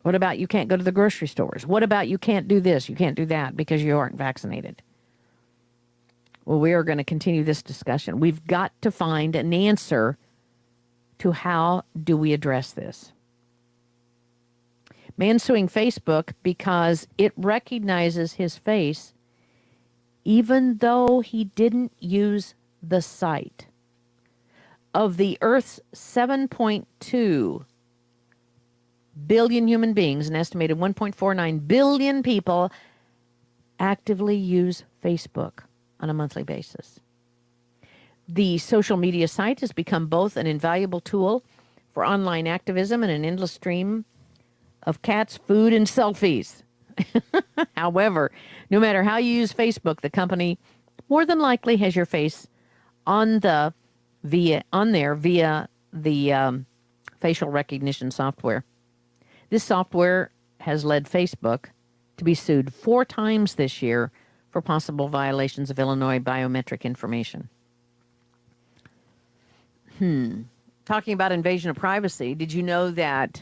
What about you can't go to the grocery stores? What about you can't do this, you can't do that because you aren't vaccinated? Well, we are going to continue this discussion. We've got to find an answer to how do we address this. Man suing Facebook because it recognizes his face even though he didn't use the site. Of the Earth's 7.2 billion human beings, an estimated 1.49 billion people actively use Facebook on a monthly basis. The social media site has become both an invaluable tool for online activism and an endless stream of cats, food, and selfies. However, no matter how you use Facebook, the company more than likely has your face on there via the facial recognition software. This software has led Facebook to be sued 4 times this year for possible violations of Illinois biometric information. Talking about invasion of privacy, did you know that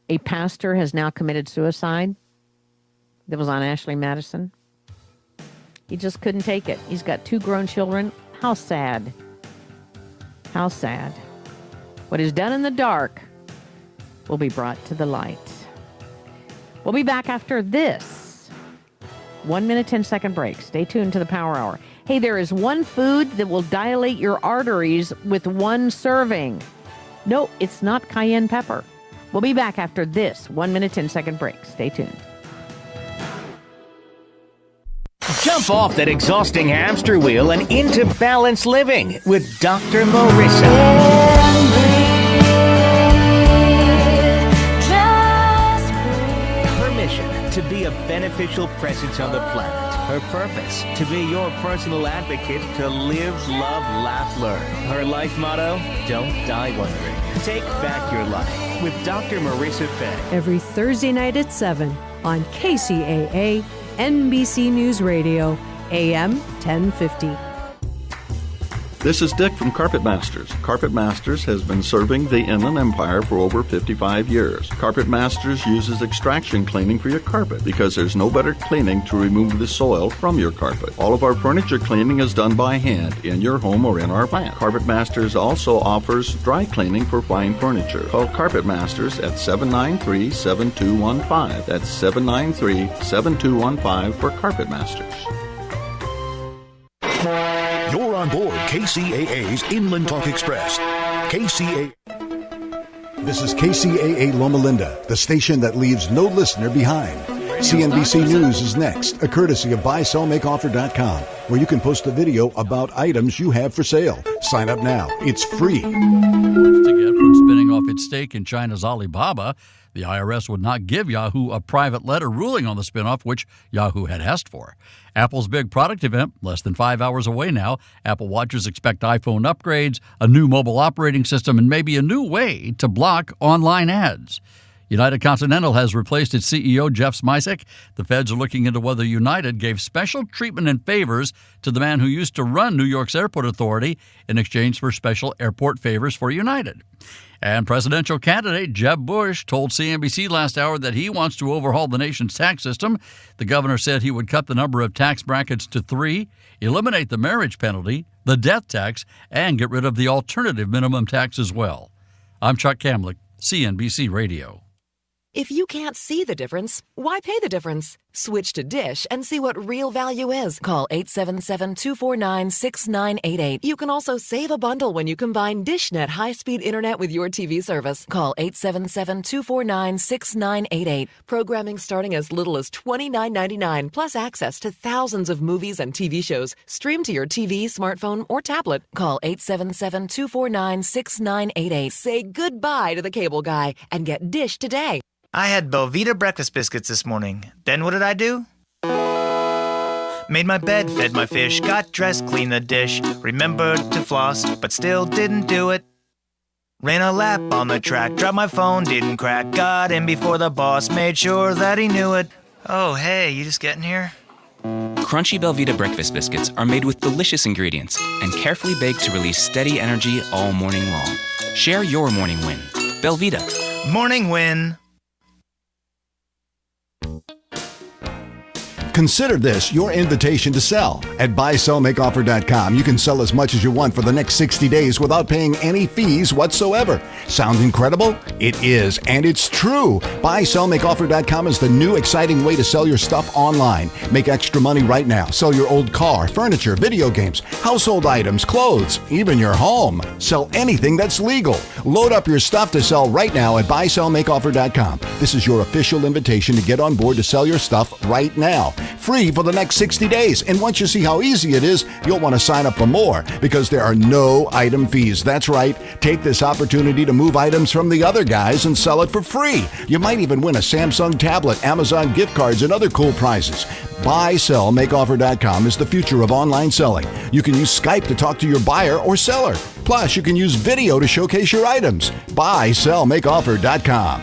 a pastor has now committed suicide? That was on Ashley Madison. He just couldn't take it. He's got 2 grown children. How sad. How sad. What is done in the dark will be brought to the light. We'll be back after this 1 minute, 10-second break. Stay tuned to the Power Hour. Hey, there is one food that will dilate your arteries with 1 serving. No, it's not cayenne pepper. We'll be back after this 1 minute, 10-second break. Stay tuned. Jump off that exhausting hamster wheel and into balanced living with Dr. Marissa. Her mission, to be a beneficial presence on the planet. Her purpose, to be your personal advocate to live, love, laugh, learn. Her life motto, don't die wondering. Take back your life with Dr. Marissa Fay. Every Thursday night at 7 on Kcaa, NBC News Radio, AM 1050. This is Dick from Carpet Masters. Carpet Masters has been serving the Inland Empire for over 55 years. Carpet Masters uses extraction cleaning for your carpet because there's no better cleaning to remove the soil from your carpet. All of our furniture cleaning is done by hand in your home or in our plant. Carpet Masters also offers dry cleaning for fine furniture. Call Carpet Masters at 793-7215. That's 793-7215 for Carpet Masters. You're on board KCAA's Inland Talk Express. KCAA. This is KCAA Loma Linda, the station that leaves no listener behind. CNBC News is next, a courtesy of BuySellMakeOffer.com, where you can post a video about items you have for sale. Sign up now. It's free. To get from spinning off its stake in China's Alibaba, the IRS would not give Yahoo a private letter ruling on the spinoff, which Yahoo had asked for. Apple's big product event, less than 5 hours away now. Apple watchers expect iPhone upgrades, a new mobile operating system, and maybe a new way to block online ads. United Continental has replaced its CEO, Jeff Smisek. The feds are looking into whether United gave special treatment and favors to the man who used to run New York's airport authority in exchange for special airport favors for United. And presidential candidate Jeb Bush told CNBC last hour that he wants to overhaul the nation's tax system. The governor said he would cut the number of tax brackets to 3, eliminate the marriage penalty, the death tax, and get rid of the alternative minimum tax as well. I'm Chuck Kamlick, CNBC Radio. If you can't see the difference, why pay the difference? Switch to Dish and see what real value is. Call 877-249-6988. You can also save a bundle when you combine DishNet high-speed internet with your TV service. Call 877-249-6988. Programming starting as little as $29.99, plus access to thousands of movies and TV shows. Stream to your TV, smartphone, or tablet. Call 877-249-6988. Say goodbye to the cable guy and get Dish today. I had Belvita breakfast biscuits this morning. Then what did I do? Made my bed, fed my fish, got dressed, cleaned the dish, remembered to floss, but still didn't do it. Ran a lap on the track, dropped my phone, didn't crack, got in before the boss, made sure that he knew it. Oh, hey, you just getting here? Crunchy Belvita breakfast biscuits are made with delicious ingredients and carefully baked to release steady energy all morning long. Share your morning win. Belvita. Morning win. Consider this your invitation to sell. At buysellmakeoffer.com, you can sell as much as you want for the next 60 days without paying any fees whatsoever. Sound incredible? It is, and it's true. Buysellmakeoffer.com is the new exciting way to sell your stuff online. Make extra money right now. Sell your old car, furniture, video games, household items, clothes, even your home. Sell anything that's legal. Load up your stuff to sell right now at buysellmakeoffer.com. This is your official invitation to get on board to sell your stuff right now. Free for the next 60 days. And once you see how easy it is, you'll want to sign up for more because there are no item fees. That's right. Take this opportunity to move items from the other guys and sell it for free. You might even win a Samsung tablet, Amazon gift cards, and other cool prizes. BuySellMakeOffer.com is the future of online selling. You can use Skype to talk to your buyer or seller. Plus, you can use video to showcase your items. BuySellMakeOffer.com.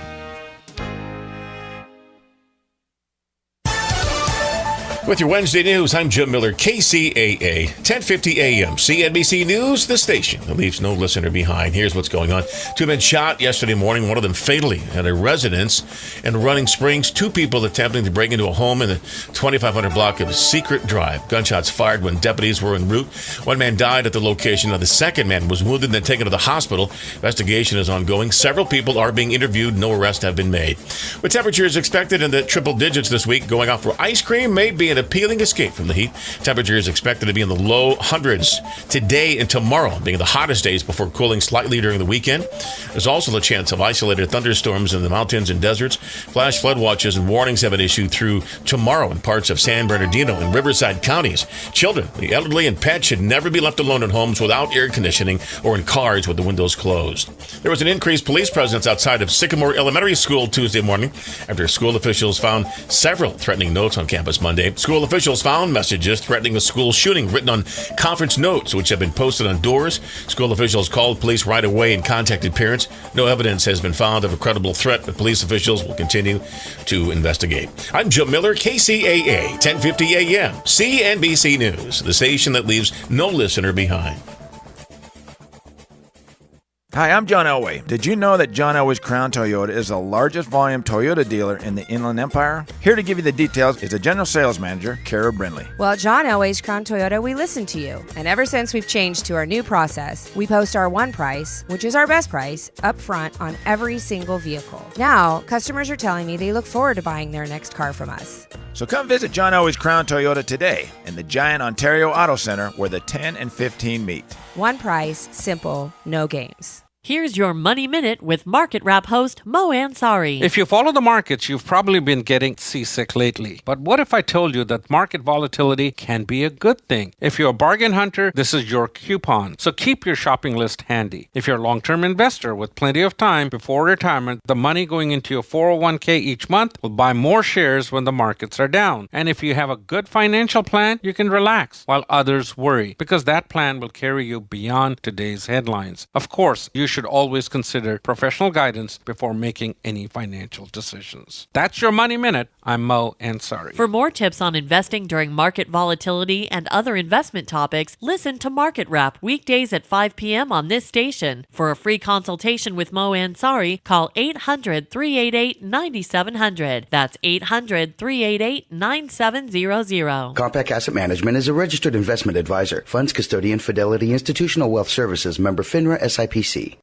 With your Wednesday news, I'm Jim Miller, KCAA, 1050 AM, CNBC News, the station that leaves no listener behind. Here's what's going on. 2 men shot yesterday morning, one of them fatally at a residence in Running Springs. 2 people attempting to break into a home in the 2500 block of Secret Drive. Gunshots fired when deputies were en route. 1 man died at the location. Now, the second man was wounded and then taken to the hospital. Investigation is ongoing. Several people are being interviewed. No arrests have been made. With temperatures expected in the triple digits this week, going out for ice cream may be an appealing escape from the heat. Temperature is expected to be in the low hundreds today and tomorrow, being the hottest days before cooling slightly during the weekend. There's also the chance of isolated thunderstorms in the mountains and deserts. Flash flood watches and warnings have been issued through tomorrow in parts of San Bernardino and Riverside counties. Children, the elderly, and pets should never be left alone in homes without air conditioning or in cars with the windows closed. There was an increased police presence outside of Sycamore Elementary School Tuesday morning after school officials found several threatening notes on campus Monday. School officials found messages threatening a school shooting written on conference notes, which have been posted on doors. School officials called police right away and contacted parents. No evidence has been found of a credible threat, but police officials will continue to investigate. I'm Jim Miller, KCAA, 1050 AM, CNBC News, the station that leaves no listener behind. Hi, I'm John Elway. Did you know that John Elway's Crown Toyota is the largest volume Toyota dealer in the Inland Empire? Here to give you the details is the General Sales Manager, Kara Brindley. Well, at John Elway's Crown Toyota, we listen to you. And ever since we've changed to our new process, we post our one price, which is our best price, up front on every single vehicle. Now, customers are telling me they look forward to buying their next car from us. So come visit John Elway's Crown Toyota today in the Giant Ontario Auto Center where the 10 and 15 meet. One price, simple, no games. Here's your Money Minute with Market Wrap host Mo Ansari. If you follow the markets, you've probably been getting seasick lately. But what if I told you that market volatility can be a good thing? If you're a bargain hunter, this is your coupon. So keep your shopping list handy. If you're a long-term investor with plenty of time before retirement, the money going into your 401k each month will buy more shares when the markets are down. And if you have a good financial plan, you can relax while others worry, because that plan will carry you beyond today's headlines. Of course, you should always consider professional guidance before making any financial decisions. That's your Money Minute. I'm Mo Ansari. For more tips on investing during market volatility and other investment topics, listen to Market Wrap weekdays at 5 p.m. on this station. For a free consultation with Mo Ansari, call 800-388-9700. That's 800-388-9700. Compact Asset Management is a registered investment advisor. Funds Custodian Fidelity Institutional Wealth Services, member FINRA SIPC.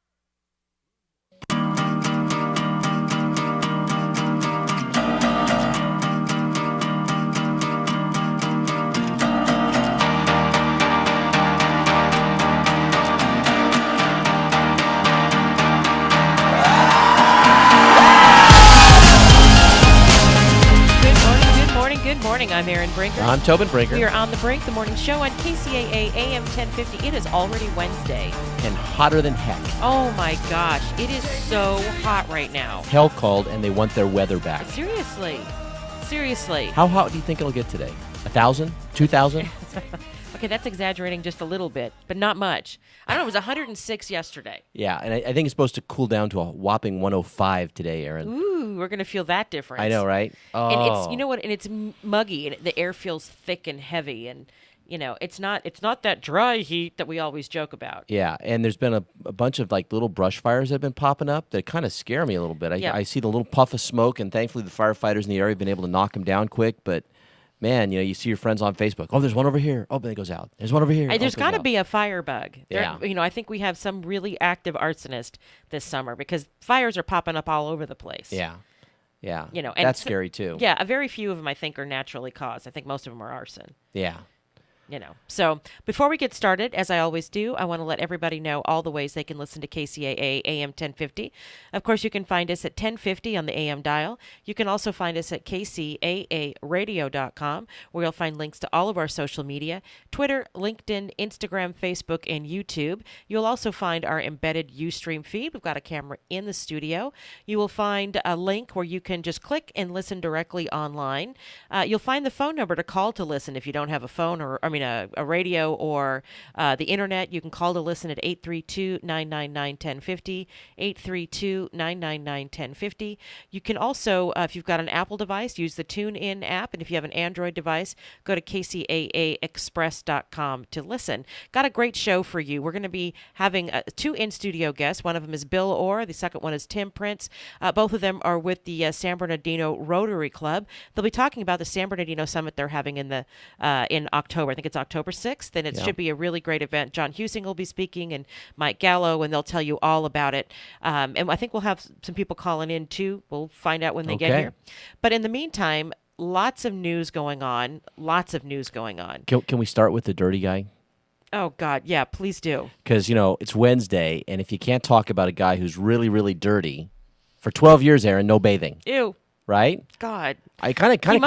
I'm Aaron Brinker. I'm Tobin Brinker. We are on the Brink, the morning show on Kcaa AM 1050. It is already Wednesday. And hotter than heck. Oh my gosh, it is so hot right now. Hell called and they want their weather back. Seriously. How hot do you think it'll get today? 1,000? 2,000? Okay, that's exaggerating just a little bit, but not much. I don't know, it was 106 yesterday. Yeah, and I think it's supposed to cool down to a whopping 105 today, Aaron. Ooh, we're going to feel that difference. I know, right? Oh. And it's, you know what, and it's muggy, and the air feels thick and heavy, and, you know, it's not that dry heat that we always joke about. Yeah, and there's been a bunch of, like, little brush fires that have been popping up that kind of scare me a little bit. I see the little puff of smoke, and thankfully the firefighters in the area have been able to knock them down quick, but man, you see your friends on Facebook. Oh, there's one over here. Oh, but it goes out. There's one over here. There's got to be a fire bug. Yeah. I think we have some really active arsonist this summer because fires are popping up all over the place. Yeah. Yeah. And that's scary too. Yeah, a very few of them I think are naturally caused. I think most of them are arson. Yeah. So before we get started, as I always do, I want to let everybody know all the ways they can listen to KCAA AM 1050. Of course, you can find us at 1050 on the AM dial. You can also find us at kcaaradio.com, where you'll find links to all of our social media, Twitter, LinkedIn, Instagram, Facebook, and YouTube. You'll also find our embedded Ustream feed. We've got a camera in the studio. You will find a link where you can just click and listen directly online. You'll find the phone number to call to listen if you don't have a phone a radio or the internet. You can call to listen at 832-999-1050, 832-999-1050. You can also, if you've got an Apple device, use the TuneIn app, and if you have an Android device, go to kcaaexpress.com to listen. Got a great show for you. We're going to be having 2 in-studio guests. One of them is Bill Orr. The second one is Tim Prince. Both of them are with the San Bernardino Rotary Club. They'll be talking about the San Bernardino Summit they're having in October. I think it's October 6th, and it should be a really great event. John Husing will be speaking, and Mike Gallo, and they'll tell you all about it. And I think we'll have some people calling in, too. We'll find out when they get here. But in the meantime, lots of news going on. Can we start with the dirty guy? Oh, God, yeah, please do. Because, it's Wednesday, and if you can't talk about a guy who's really, really dirty, for 12 years, Aaron, no bathing. Ew. Right? God. I kind of creepy.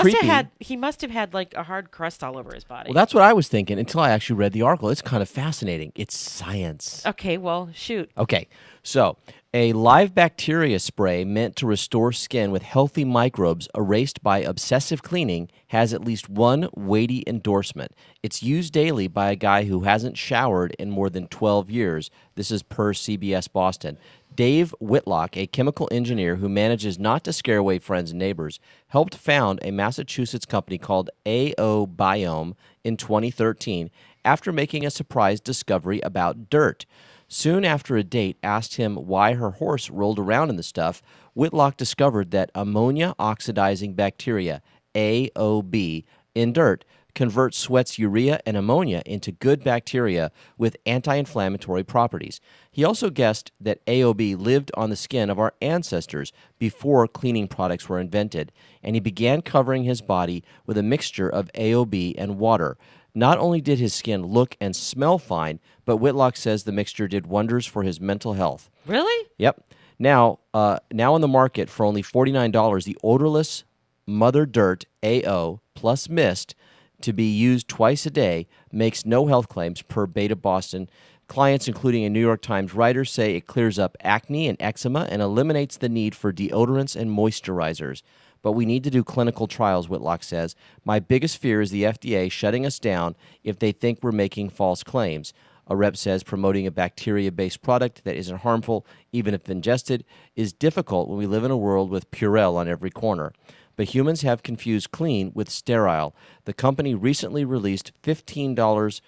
He must have had like a hard crust all over his body. Well, that's what I was thinking until I actually read the article. It's kind of fascinating. It's science. Okay, well, shoot. Okay, so a live bacteria spray meant to restore skin with healthy microbes erased by obsessive cleaning has at least one weighty endorsement. It's used daily by a guy who hasn't showered in more than 12 years. This is per CBS Boston. Dave Whitlock, a chemical engineer who manages not to scare away friends and neighbors, helped found a Massachusetts company called AO Biome in 2013 after making a surprise discovery about dirt. Soon after a date asked him why her horse rolled around in the stuff, Whitlock discovered that ammonia-oxidizing bacteria, AOB, in dirt converts sweat's urea and ammonia into good bacteria with anti-inflammatory properties. He also guessed that AOB lived on the skin of our ancestors before cleaning products were invented, and he began covering his body with a mixture of AOB and water. Not only did his skin look and smell fine, but Whitlock says the mixture did wonders for his mental health. Really? Yep. Now on the market for only $49, the odorless Mother Dirt AO plus mist to be used twice a day makes no health claims per Beta Boston. Clients, including a New York Times writer, say it clears up acne and eczema and eliminates the need for deodorants and moisturizers. But we need to do clinical trials, Whitlock says. My biggest fear is the FDA shutting us down if they think we're making false claims. A rep says promoting a bacteria-based product that isn't harmful, even if ingested, is difficult when we live in a world with Purell on every corner. But humans have confused clean with sterile. The company recently released $15,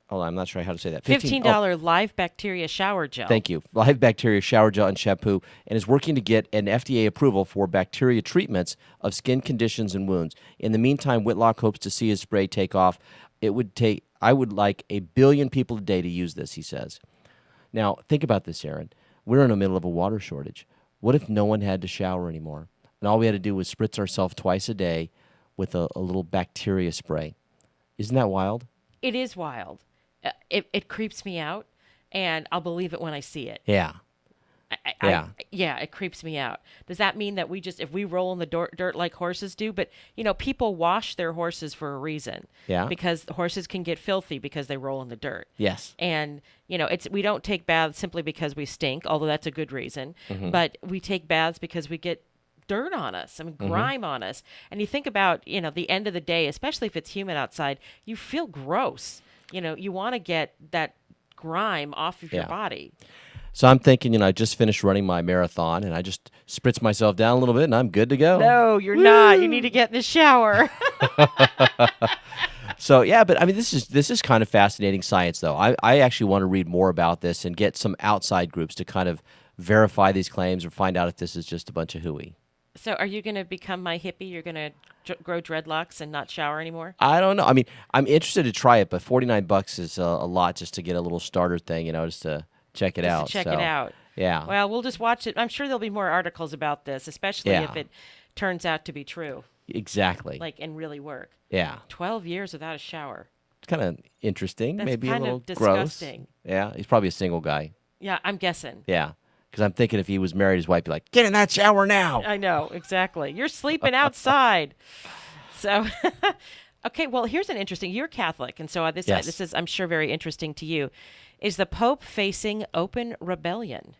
I'm not sure how to say that. $15 live bacteria shower gel. Thank you. Live bacteria shower gel and shampoo, and is working to get an FDA approval for bacteria treatments of skin conditions and wounds. In the meantime, Whitlock hopes to see his spray take off. I would like 1 billion people a day to use this, he says. Now, think about this, Aaron. We're in the middle of a water shortage. What if no one had to shower anymore? And all we had to do was spritz ourselves twice a day with a little bacteria spray. Isn't that wild? It is wild. It creeps me out, and I'll believe it when I see it. Yeah. It creeps me out. Does that mean that if we roll in the dirt like horses do? But, people wash their horses for a reason. Yeah. Because horses can get filthy because they roll in the dirt. Yes. And, we don't take baths simply because we stink, although that's a good reason. Mm-hmm. But we take baths because we get dirt on us, grime on us. And you think about, the end of the day, especially if it's humid outside, you feel gross. You want to get that grime off of your body. So I'm thinking, I just finished running my marathon, and I just spritz myself down a little bit, and I'm good to go. No, you're not. You need to get in the shower. So, but this is kind of fascinating science, though. I actually want to read more about this and get some outside groups to kind of verify these claims or find out if this is just a bunch of hooey. So are you going to become my hippie? You're going to grow dreadlocks and not shower anymore? I don't know. I mean, I'm interested to try it, but $49 is a lot just to get a little starter thing, just to check it Just out. to check it out. Yeah. Well, we'll just watch it. I'm sure there'll be more articles about this, especially Yeah. if it turns out to be true. Exactly. And really work. Yeah. 12 years without a shower. It's kind of interesting. That's Maybe kind a of little gross. disgusting. Yeah. He's probably a single guy. Yeah, I'm guessing. Yeah. Because I'm thinking if he was married, his wife would be like, get in that shower now. I know, exactly. You're sleeping outside. So, okay, well, here's an interesting, you're Catholic, and so this is, I'm sure, very interesting to you. Is the Pope facing open rebellion?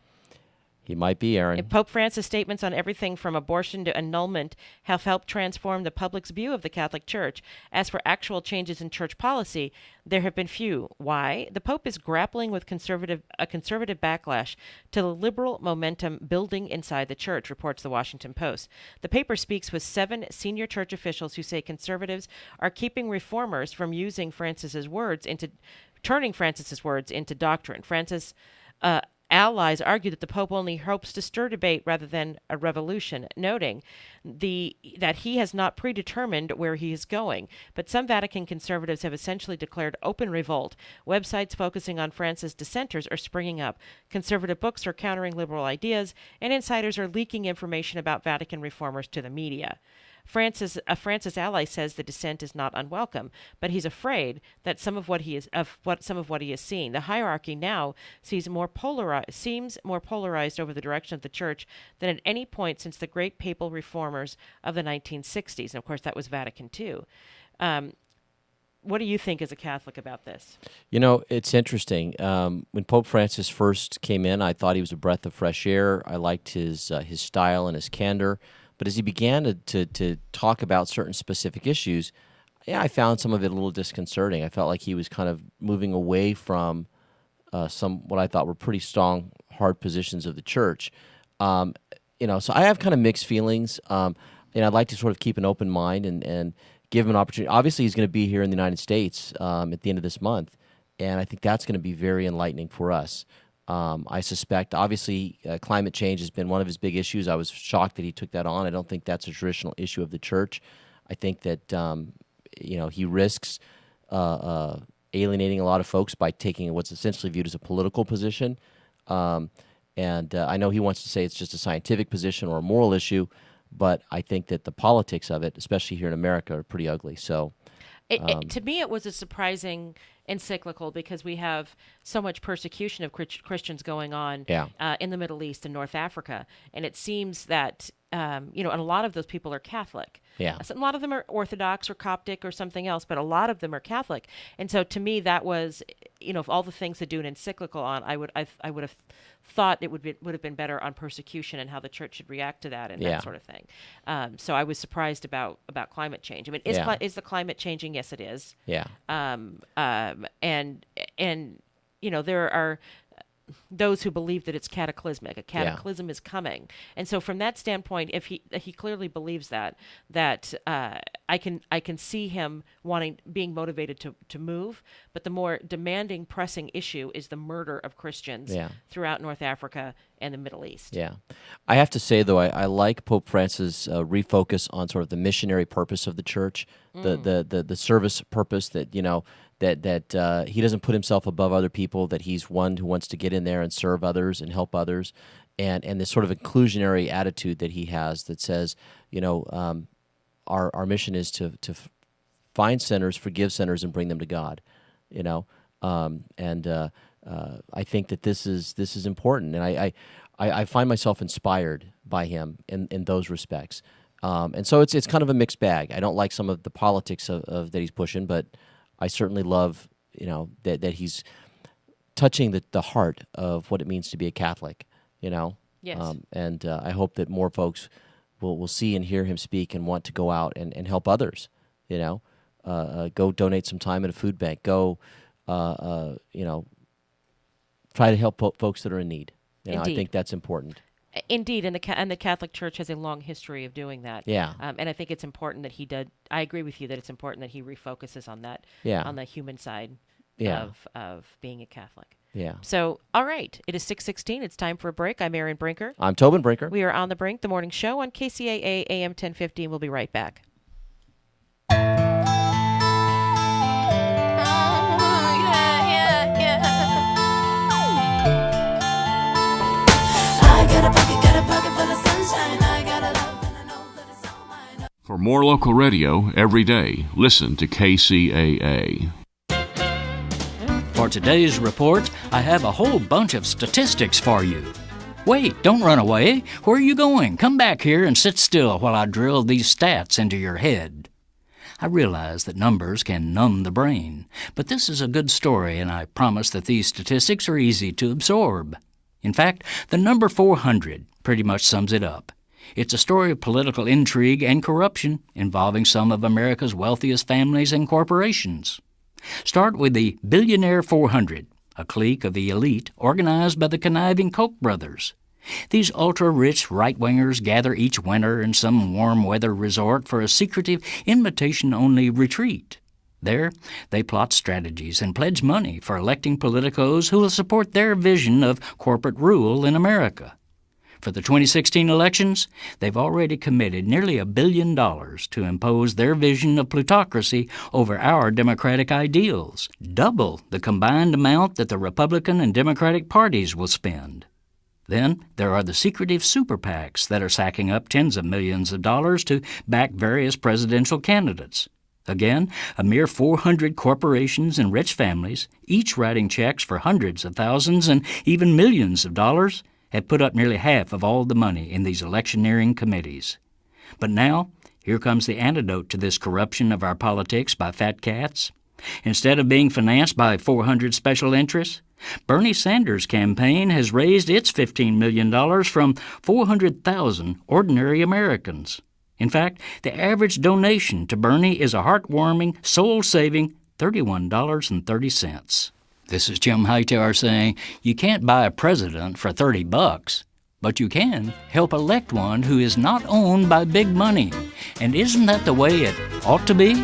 He might be, Aaron. Pope Francis' statements on everything from abortion to annulment have helped transform the public's view of the Catholic Church. As for actual changes in church policy, there have been few. Why? The Pope is grappling with a conservative backlash to the liberal momentum building inside the church, reports the Washington Post. The paper speaks with 7 senior church officials who say conservatives are keeping reformers from turning Francis's words into doctrine. Francis allies argue that the Pope only hopes to stir debate rather than a revolution, noting that he has not predetermined where he is going. But some Vatican conservatives have essentially declared open revolt. Websites focusing on Francis dissenters are springing up. Conservative books are countering liberal ideas, and insiders are leaking information about Vatican reformers to the media. A Francis ally says the dissent is not unwelcome, but he's afraid that some of what he is seeing. The hierarchy now seems more polarized over the direction of the church than at any point since the great papal reformers of the 1960s. And of course, that was Vatican II. What do you think as a Catholic about this? It's interesting. When Pope Francis first came in, I thought he was a breath of fresh air. I liked his style and his candor. But as he began to talk about certain specific issues, I found some of it a little disconcerting. I felt like he was kind of moving away from some what I thought were pretty strong, hard positions of the church. So I have kind of mixed feelings. I'd like to sort of keep an open mind and give him an opportunity. Obviously, he's going to be here in the United States at the end of this month, and I think that's going to be very enlightening for us. I suspect, obviously, climate change has been one of his big issues. I was shocked that he took that on. I don't think that's a traditional issue of the church. I think that, he risks alienating a lot of folks by taking what's essentially viewed as a political position. And I know he wants to say it's just a scientific position or a moral issue, but I think that the politics of it, especially here in America, are pretty ugly. So, to me, it was a surprising encyclical because we have so much persecution of Christians going on in the Middle East and North Africa, and it seems that and a lot of those people are Catholic. Yeah, a lot of them are Orthodox or Coptic or something else, but a lot of them are Catholic. And so, to me, that was, of all the things to do an encyclical on, I would have thought it would have been better on persecution and how the church should react to that and that sort of thing. So I was surprised about climate change. I mean, is the climate changing? Yes, it is. Yeah. And there are those who believe that it's cataclysmic. A cataclysm is coming, and so from that standpoint, if he clearly believes that I can see him being motivated to move. But the more demanding, pressing issue is the murder of Christians throughout North Africa and the Middle East. Yeah, I have to say though, I like Pope Francis' refocus on sort of the missionary purpose of the church, the service purpose that that he doesn't put himself above other people, that he's one who wants to get in there and serve others and help others, and this sort of inclusionary attitude that he has that says, our mission is to find sinners, forgive sinners, and bring them to God, I think that this is important, and I find myself inspired by him in those respects, and so it's kind of a mixed bag. I don't like some of the politics of that he's pushing, but I certainly love, that he's touching the heart of what it means to be a Catholic, Yes. And I hope that more folks will see and hear him speak and want to go out and help others, go donate some time at a food bank, go, try to help folks that are in need. I think that's important. Indeed, and the Catholic Church has a long history of doing that. Yeah. And I think it's important that he did. I agree with you that it's important that he refocuses on that, on the human side of being a Catholic. Yeah. So, all right. It is 6:16. It's time for a break. I'm Erin Brinker. I'm Tobin Brinker. We are on the Brink, the morning show on KCAA AM 1050, and we'll be right back. For more local radio every day, listen to KCAA. For today's report, I have a whole bunch of statistics for you. Wait, don't run away. Where are you going? Come back here and sit still while I drill these stats into your head. I realize that numbers can numb the brain, but this is a good story, and I promise that these statistics are easy to absorb. In fact, the number 400 pretty much sums it up. It's a story of political intrigue and corruption involving some of America's wealthiest families and corporations. Start with the Billionaire 400, a clique of the elite organized by the conniving Koch brothers. These ultra-rich right-wingers gather each winter in some warm-weather resort for a secretive, invitation-only retreat. There, they plot strategies and pledge money for electing politicos who will support their vision of corporate rule in America. For the 2016 elections, they've already committed nearly $1 billion to impose their vision of plutocracy over our democratic ideals, double the combined amount that the Republican and Democratic parties will spend. Then there are the secretive super PACs that are sacking up tens of millions of dollars to back various presidential candidates. Again, a mere 400 corporations and rich families, each writing checks for hundreds of thousands and even millions of dollars, have put up nearly half of all the money in these electioneering committees. But now, here comes the antidote to this corruption of our politics by fat cats. Instead of being financed by 400 special interests, Bernie Sanders' campaign has raised its $15 million from 400,000 ordinary Americans. In fact, the average donation to Bernie is a heartwarming, soul-saving $31.30. This is Jim Hightower saying, you can't buy a president for $30, but you can help elect one who is not owned by big money. And isn't that the way it ought to be?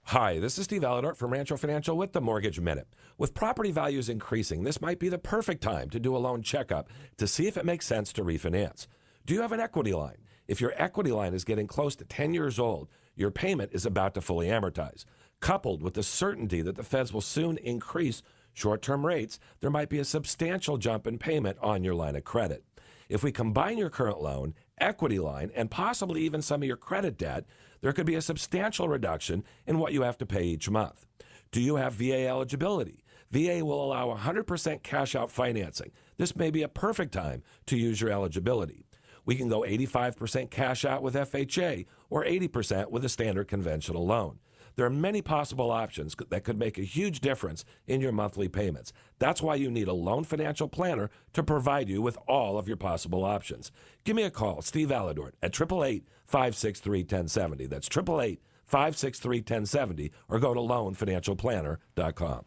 Hi, this is Steve Alladort from Rancho Financial with the Mortgage Minute. With property values increasing, this might be the perfect time to do a loan checkup to see if it makes sense to refinance. Do you have an equity line? If your equity line is getting close to 10 years old, your payment is about to fully amortize. Coupled with the certainty that the feds will soon increase short-term rates, there might be a substantial jump in payment on your line of credit. If we combine your current loan, equity line, and possibly even some of your credit debt, there could be a substantial reduction in what you have to pay each month. Do you have VA eligibility? VA will allow 100% cash-out financing. This may be a perfect time to use your eligibility. We can go 85% cash out with FHA or 80% with a standard conventional loan. There are many possible options that could make a huge difference in your monthly payments. That's why you need a loan financial planner to provide you with all of your possible options. Give me a call, Steve Alladort, at 888-563-1070. That's 888-563-1070, or go to loanfinancialplanner.com.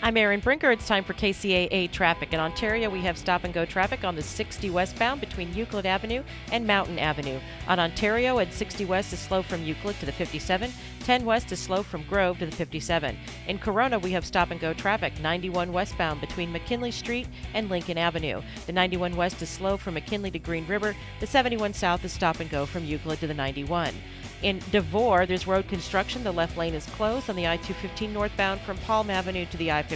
I'm Erin Brinker. It's time for KCAA traffic. In Ontario, we have stop-and-go traffic on the 60 westbound between Euclid Avenue and Mountain Avenue. On Ontario, at 60 west is slow from Euclid to the 57. 10 west is slow from Grove to the 57. In Corona, we have stop-and-go traffic 91 westbound between McKinley Street and Lincoln Avenue. The 91 west is slow from McKinley to Green River. The 71 south is stop-and-go from Euclid to the 91. In Devore, there's road construction. The left lane is closed on the I-215 northbound from Palm Avenue to the I-15.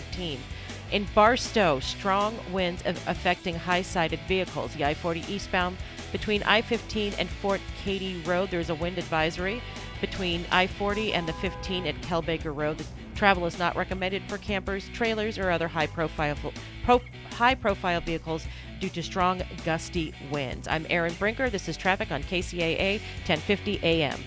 In Barstow, strong winds affecting high-sided vehicles. The I-40 eastbound between I-15 and Fort Katy Road, there's a wind advisory. Between I-40 and the 15 at Kelbaker Road, the travel is not recommended for campers, trailers, or other high-profile vehicles due to strong, gusty winds. I'm Erin Brinker. This is traffic on KCAA 1050 AM.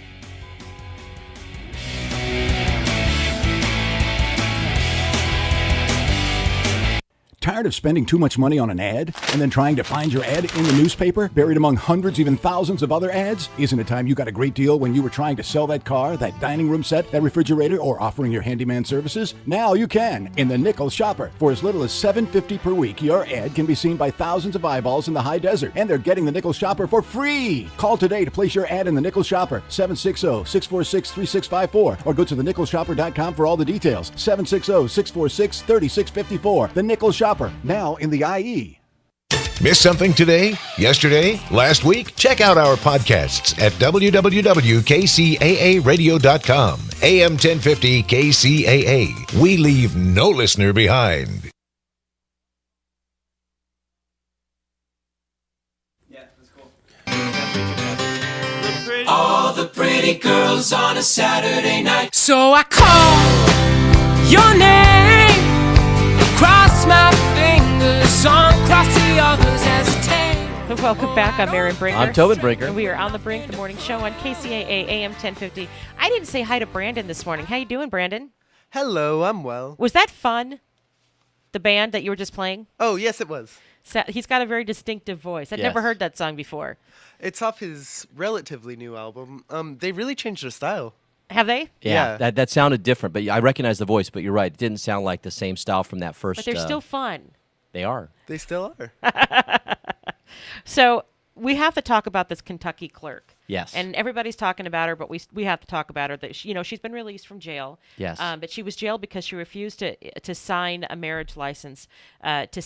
Tired of spending too much money on an ad and then trying to find your ad in the newspaper, buried among hundreds, even thousands of other ads? Isn't it time you got a great deal when you were trying to sell that car, that dining room set, that refrigerator, or offering your handyman services? Now you can in the Nickel Shopper. For as little as $7.50 per week, your ad can be seen by thousands of eyeballs in the high desert, and they're getting the Nickel Shopper for free. Call today to place your ad in the Nickel Shopper, 760-646-3654, or go to thenickelshopper.com for all the details. 760-646-3654. The Nickel Shopper, now in the IE. Miss something today, yesterday, last week? Check out our podcasts at www.kcaaradio.com. AM 1050 KCAA. We leave no listener behind. All the pretty girls on a Saturday night. So I call your name, cross my fingers, uncross the others, hesitate. Welcome back. I'm Aaron Brinker. I'm Tobin Brinker. And we are on the Brink, the morning show on KCAA AM 1050. I didn't say hi to Brandon this morning. How you doing, Brandon? Hello, I'm well. Was that fun? The band that you were just playing? Oh, yes, it was. So, he's got a very distinctive voice. I'd never heard that song before. It's off his relatively new album. They really changed their style. Have they? Yeah. That sounded different, but I recognize the voice, but you're right. It didn't sound like the same style from that first. But they're still fun. They are. They still are. So we have to talk about this Kentucky clerk. Yes. And everybody's talking about her, but we have to talk about her. That she's been released from jail. Yes. But she was jailed because she refused to sign a marriage license to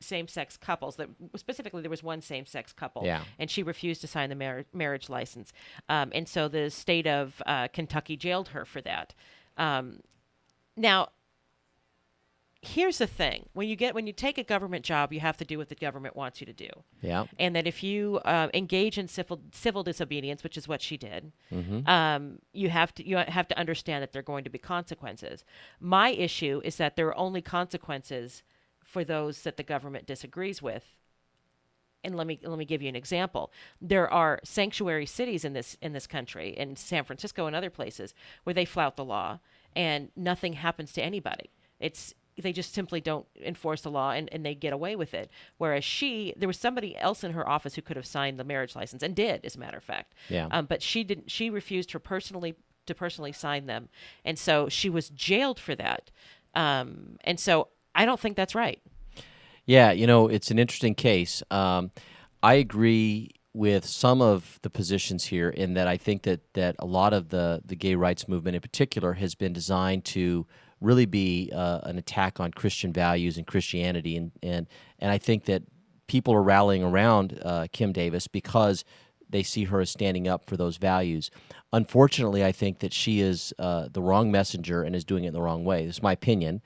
same-sex couples. Specifically, there was one same-sex couple. Yeah. And she refused to sign the marriage license. And so the state of Kentucky jailed her for that. Now, here's the thing: when you take a government job, you have to do what the government wants you to do. Yeah. And that if you engage in civil disobedience, which is what she did, you have to understand that there are going to be consequences. My issue is that there are only consequences for those that the government disagrees with. And let me give you an example. There are sanctuary cities in this country, in San Francisco and other places, where they flout the law and nothing happens to anybody. They just simply don't enforce the law and they get away with it. Whereas there was somebody else in her office who could have signed the marriage license and did, as a matter of fact. Yeah. But she didn't. She refused to personally sign them, and so she was jailed for that. And so I don't think that's right. Yeah, it's an interesting case. I agree with some of the positions here in that I think that a lot of the gay rights movement in particular has been designed to really be an attack on Christian values and Christianity, and I think that people are rallying around Kim Davis because they see her as standing up for those values. Unfortunately, I think that she is the wrong messenger and is doing it in the wrong way. This is my opinion,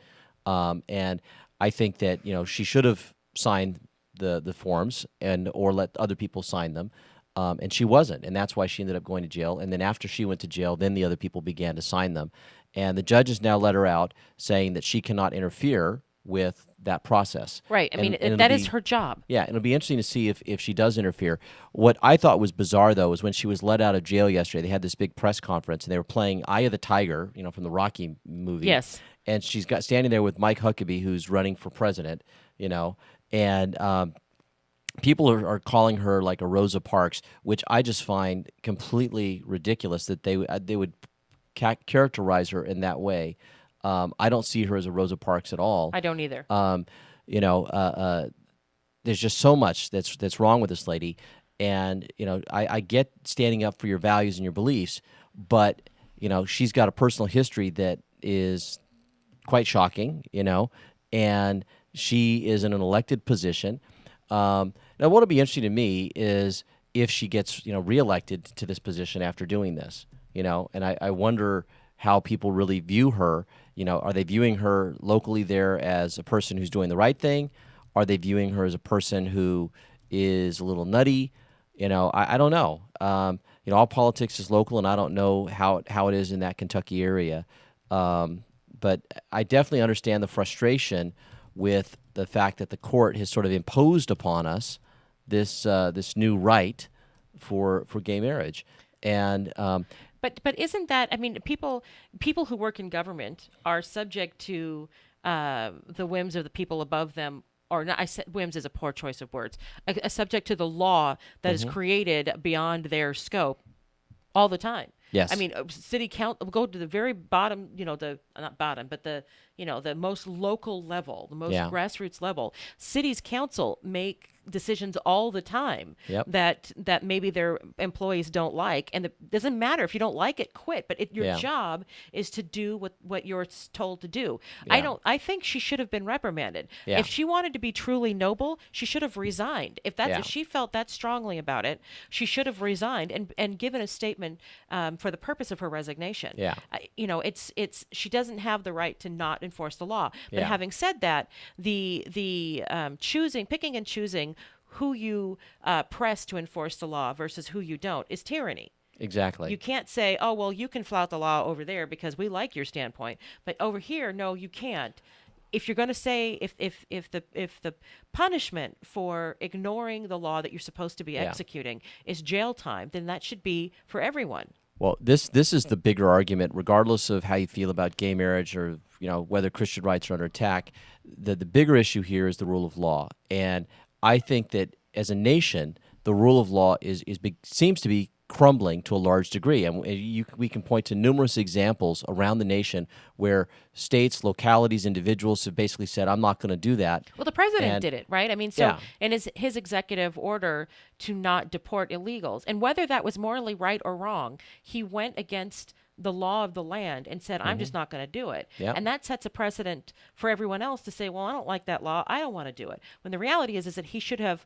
and I think that she should have signed the forms or let other people sign them. And she wasn't, and that's why she ended up going to jail. And then after she went to jail, then the other people began to sign them. And the judge has now let her out, saying that she cannot interfere with that process. Right. I mean, that is her job. Yeah, and it'll be interesting to see if she does interfere. What I thought was bizarre, though, is when she was let out of jail yesterday, they had this big press conference, and they were playing Eye of the Tiger, from the Rocky movie. Yes. And she's standing there with Mike Huckabee, who's running for president, and people are calling her like a Rosa Parks, which I just find completely ridiculous that they would characterize her in that way. I don't see her as a Rosa Parks at all. I don't either. There's just so much that's wrong with this lady, and I get standing up for your values and your beliefs, but she's got a personal history that is quite shocking, and she is in an elected position. Now, what'll be interesting to me is if she gets, reelected to this position after doing this, and I wonder how people really view her. Are they viewing her locally there as a person who's doing the right thing? Are they viewing her as a person who is a little nutty? I don't know. All politics is local, and I don't know how it is in that Kentucky area. But I definitely understand the frustration with the fact that the court has sort of imposed upon us this new right for gay marriage, and but isn't that, I mean, people who work in government are subject to the whims of the people above them. Or not, I said whims is a poor choice of words. Subject to the law that is created beyond their scope all the time. Yes. I mean, city council, go to the very bottom, not bottom, but the most local level, the most grassroots level. Cities council make decisions all the time that maybe their employees don't like, and it doesn't matter if you don't like it, quit. But your job is to do what you're told to do. I think she should have been reprimanded. If she wanted to be truly noble, she should have resigned. If she felt that strongly about it, she should have resigned and given a statement for the purpose of her resignation. She doesn't have the right to not enforce the law. But having said that, the picking and choosing who you press to enforce the law versus who you don't is tyranny. Exactly. You can't say, oh, well, you can flout the law over there because we like your standpoint, but over here, no, you can't. If you're going to say if the punishment for ignoring the law that you're supposed to be executing is jail time, then that should be for everyone. Well, this is the bigger argument, regardless of how you feel about gay marriage or whether Christian rights are under attack. The bigger issue here is the rule of law, and I think that as a nation, the rule of law seems to be crumbling to a large degree, and we can point to numerous examples around the nation where states, localities, individuals have basically said, "I'm not going to do that." Well, the president did it, right? I mean, in his executive order to not deport illegals, and whether that was morally right or wrong, he went against the law of the land and said, I'm just not going to do it. And that sets a precedent for everyone else to say, well, I don't like that law. I don't want to do it. When the reality is that he should have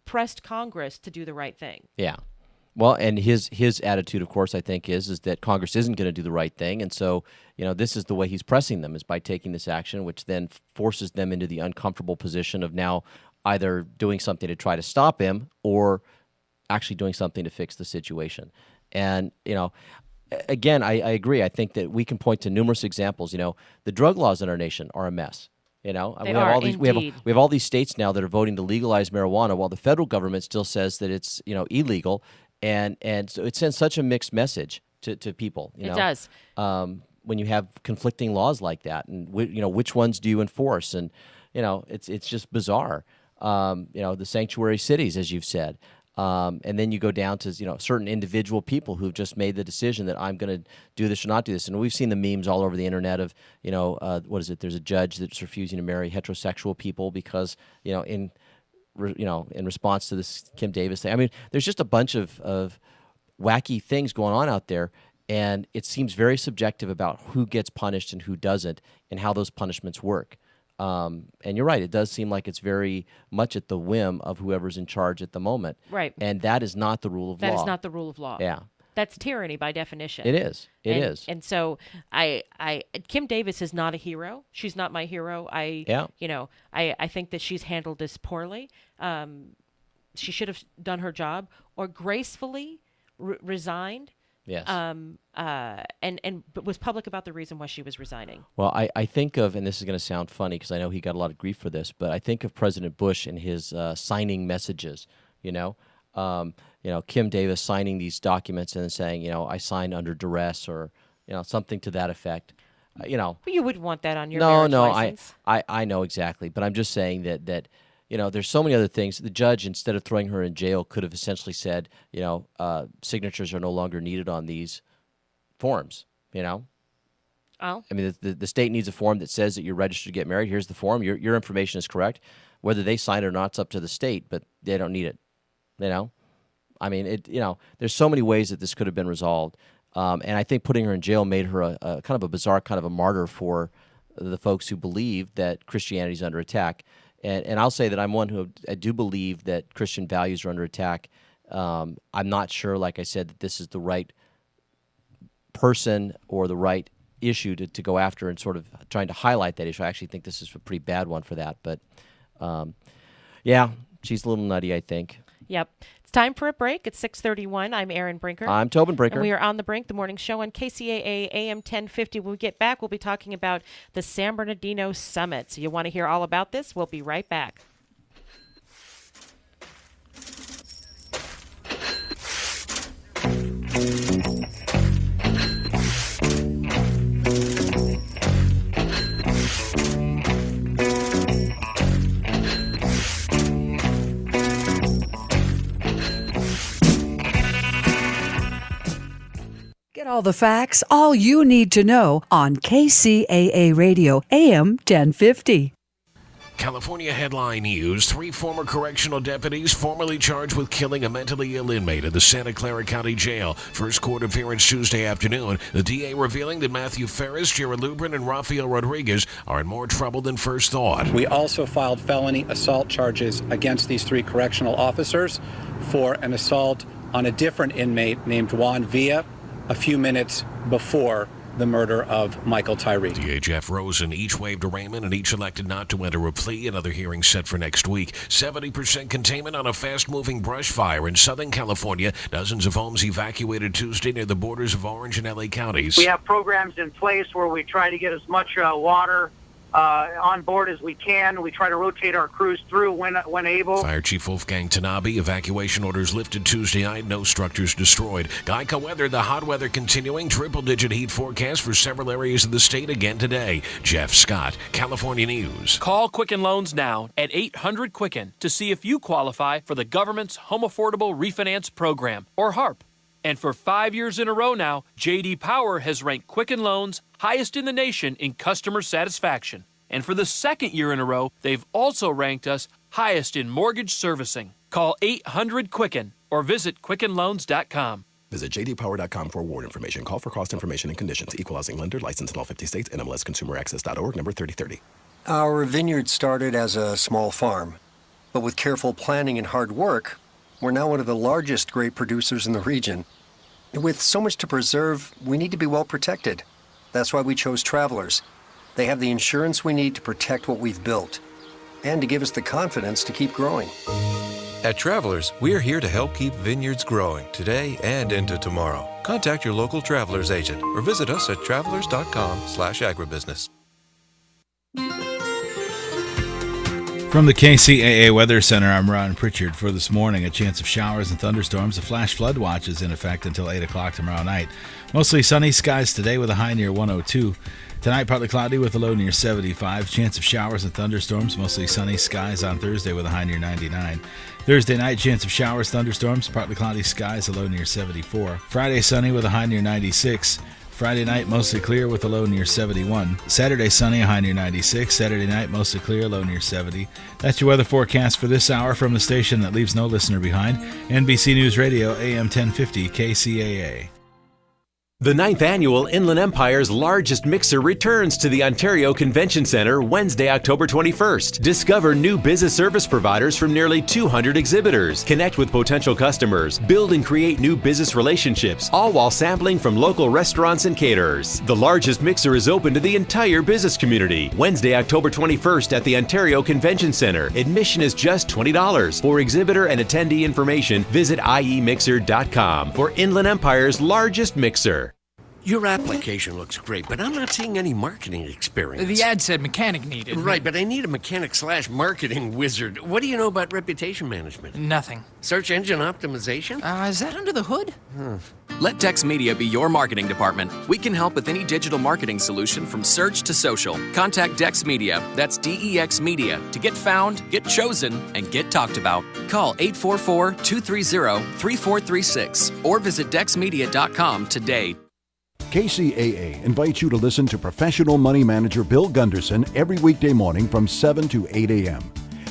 pressed Congress to do the right thing. Yeah. Well, and his attitude, of course, I think is that Congress isn't going to do the right thing. And so, this is the way he's pressing them, is by taking this action, which then forces them into the uncomfortable position of now either doing something to try to stop him or actually doing something to fix the situation. And, again, I agree. I think that we can point to numerous examples. The drug laws in our nation are a mess. We have all these states now that are voting to legalize marijuana, while the federal government still says that it's illegal, and so it sends such a mixed message to people. It does. When you have conflicting laws like that, and which ones do you enforce? And it's just bizarre. The sanctuary cities, as you've said. And then you go down to certain individual people who've just made the decision that I'm going to do this or not do this. And we've seen the memes all over the internet of what is it? There's a judge that's refusing to marry heterosexual people because in response to this Kim Davis thing. I mean, there's just a bunch of wacky things going on out there, and it seems very subjective about who gets punished and who doesn't, and how those punishments work. And you're right, it does seem like it's very much at the whim of whoever's in charge at the moment. Right. And that is not the rule of law. That is not the rule of law. Yeah. That's tyranny by definition. It is. It is. And so Kim Davis is not a hero. She's not my hero. I think that she's handled this poorly. She should have done her job or gracefully resigned. Yes. But was public about the reason why she was resigning. Well, I think of, and this is going to sound funny because I know he got a lot of grief for this, but I think of President Bush and his signing messages. Kim Davis signing these documents and then saying, I signed under duress, or something to that effect. But you wouldn't want that on your marriage license. I know exactly, but I'm just saying that there's so many other things. The judge, instead of throwing her in jail, could have essentially said, signatures are no longer needed on these forms, Oh. I mean, the state needs a form that says that you're registered to get married. Here's the form. Your information is correct. Whether they sign it or not, it's up to the state, but they don't need it, I mean, there's so many ways that this could have been resolved. And I think putting her in jail made her a kind of a bizarre kind of a martyr for the folks who believe that Christianity is under attack. And I'll say that I'm one who I do believe that Christian values are under attack. I'm not sure, like I said, that this is the right person or the right issue to go after and sort of trying to highlight that issue. I actually think this is a pretty bad one for that. But, she's a little nutty, I think. Yep. It's time for a break. It's 6:31. I'm Aaron Brinker. I'm Tobin Brinker. And we are on The Brink, the morning show on KCAA AM 1050. When we get back, we'll be talking about the San Bernardino Summit. So you want to hear all about this? We'll be right back. Get all the facts, all you need to know on KCAA Radio, AM 1050. California headline news. 3 former correctional deputies formerly charged with killing a mentally ill inmate at the Santa Clara County Jail. First court appearance Tuesday afternoon. The DA revealing that Matthew Ferris, Jared Lubrin, and Rafael Rodriguez are in more trouble than first thought. We also filed felony assault charges against these 3 correctional officers for an assault on a different inmate named Juan Villa a few minutes before the murder of Michael Tyree. DA Jeff Rosen each waived arraignment and each elected not to enter a plea. Another hearing set for next week. 70% containment on a fast-moving brush fire in Southern California. Dozens of homes evacuated Tuesday near the borders of Orange and LA counties. We have programs in place where we try to get as much water on board as we can. We try to rotate our crews through when able. Fire Chief Wolfgang Tanabe, evacuation orders lifted Tuesday night, no structures destroyed. Geico weather, the hot weather continuing, triple-digit heat forecast for several areas of the state again today. Jeff Scott, California News. Call Quicken Loans now at 800-QUICKEN to see if you qualify for the government's Home Affordable Refinance Program, or HARP. And for 5 years in a row now, J.D. Power has ranked Quicken Loans highest in the nation in customer satisfaction. And for the second year in a row, they've also ranked us highest in mortgage servicing. Call 800-QUICKEN or visit QuickenLoans.com. Visit jdpower.com for award information. Call for cost information and conditions. Equal housing lender. Licensed in all 50 states. NMLSConsumerAccess.org. Number 3030. Our vineyard started as a small farm. But with careful planning and hard work, we're now one of the largest grape producers in the region. With so much to preserve, we need to be well protected. That's why we chose Travelers. They have the insurance we need to protect what we've built and to give us the confidence to keep growing. At Travelers, we're here to help keep vineyards growing today and into tomorrow. Contact your local Travelers agent or visit us at travelers.com/agribusiness. From the KCAA Weather Center, I'm Ron Pritchard. For this morning, a chance of showers and thunderstorms. A flash flood watch is in effect until 8 o'clock tomorrow night. Mostly sunny skies today with a high near 102. Tonight, partly cloudy with a low near 75. Chance of showers and thunderstorms. Mostly sunny skies on Thursday with a high near 99. Thursday night, chance of showers, thunderstorms. Partly cloudy skies, a low near 74. Friday, sunny with a high near 96. Friday night, mostly clear with a low near 71. Saturday, sunny, a high near 96. Saturday night, mostly clear, low near 70. That's your weather forecast for this hour from the station that leaves no listener behind. NBC News Radio, AM 1050, KCAA. The 9th Annual Inland Empire's largest mixer returns to the Ontario Convention Centre Wednesday, October 21st. Discover new business service providers from nearly 200 exhibitors. Connect with potential customers. Build and create new business relationships, all while sampling from local restaurants and caterers. The largest mixer is open to the entire business community. Wednesday, October 21st at the Ontario Convention Centre. Admission is just $20. For exhibitor and attendee information, visit iemixer.com for Inland Empire's largest mixer. Your application looks great, but I'm not seeing any marketing experience. The ad said mechanic needed. Right, but I need a mechanic/marketing wizard. What do you know about reputation management? Nothing. Search engine optimization? Is that under the hood? Let Dex Media be your marketing department. We can help with any digital marketing solution from search to social. Contact Dex Media, that's DEX Media, to get found, get chosen, and get talked about. Call 844-230-3436 or visit dexmedia.com today. KCAA invites you to listen to professional money manager Bill Gunderson every weekday morning from 7 to 8 a.m.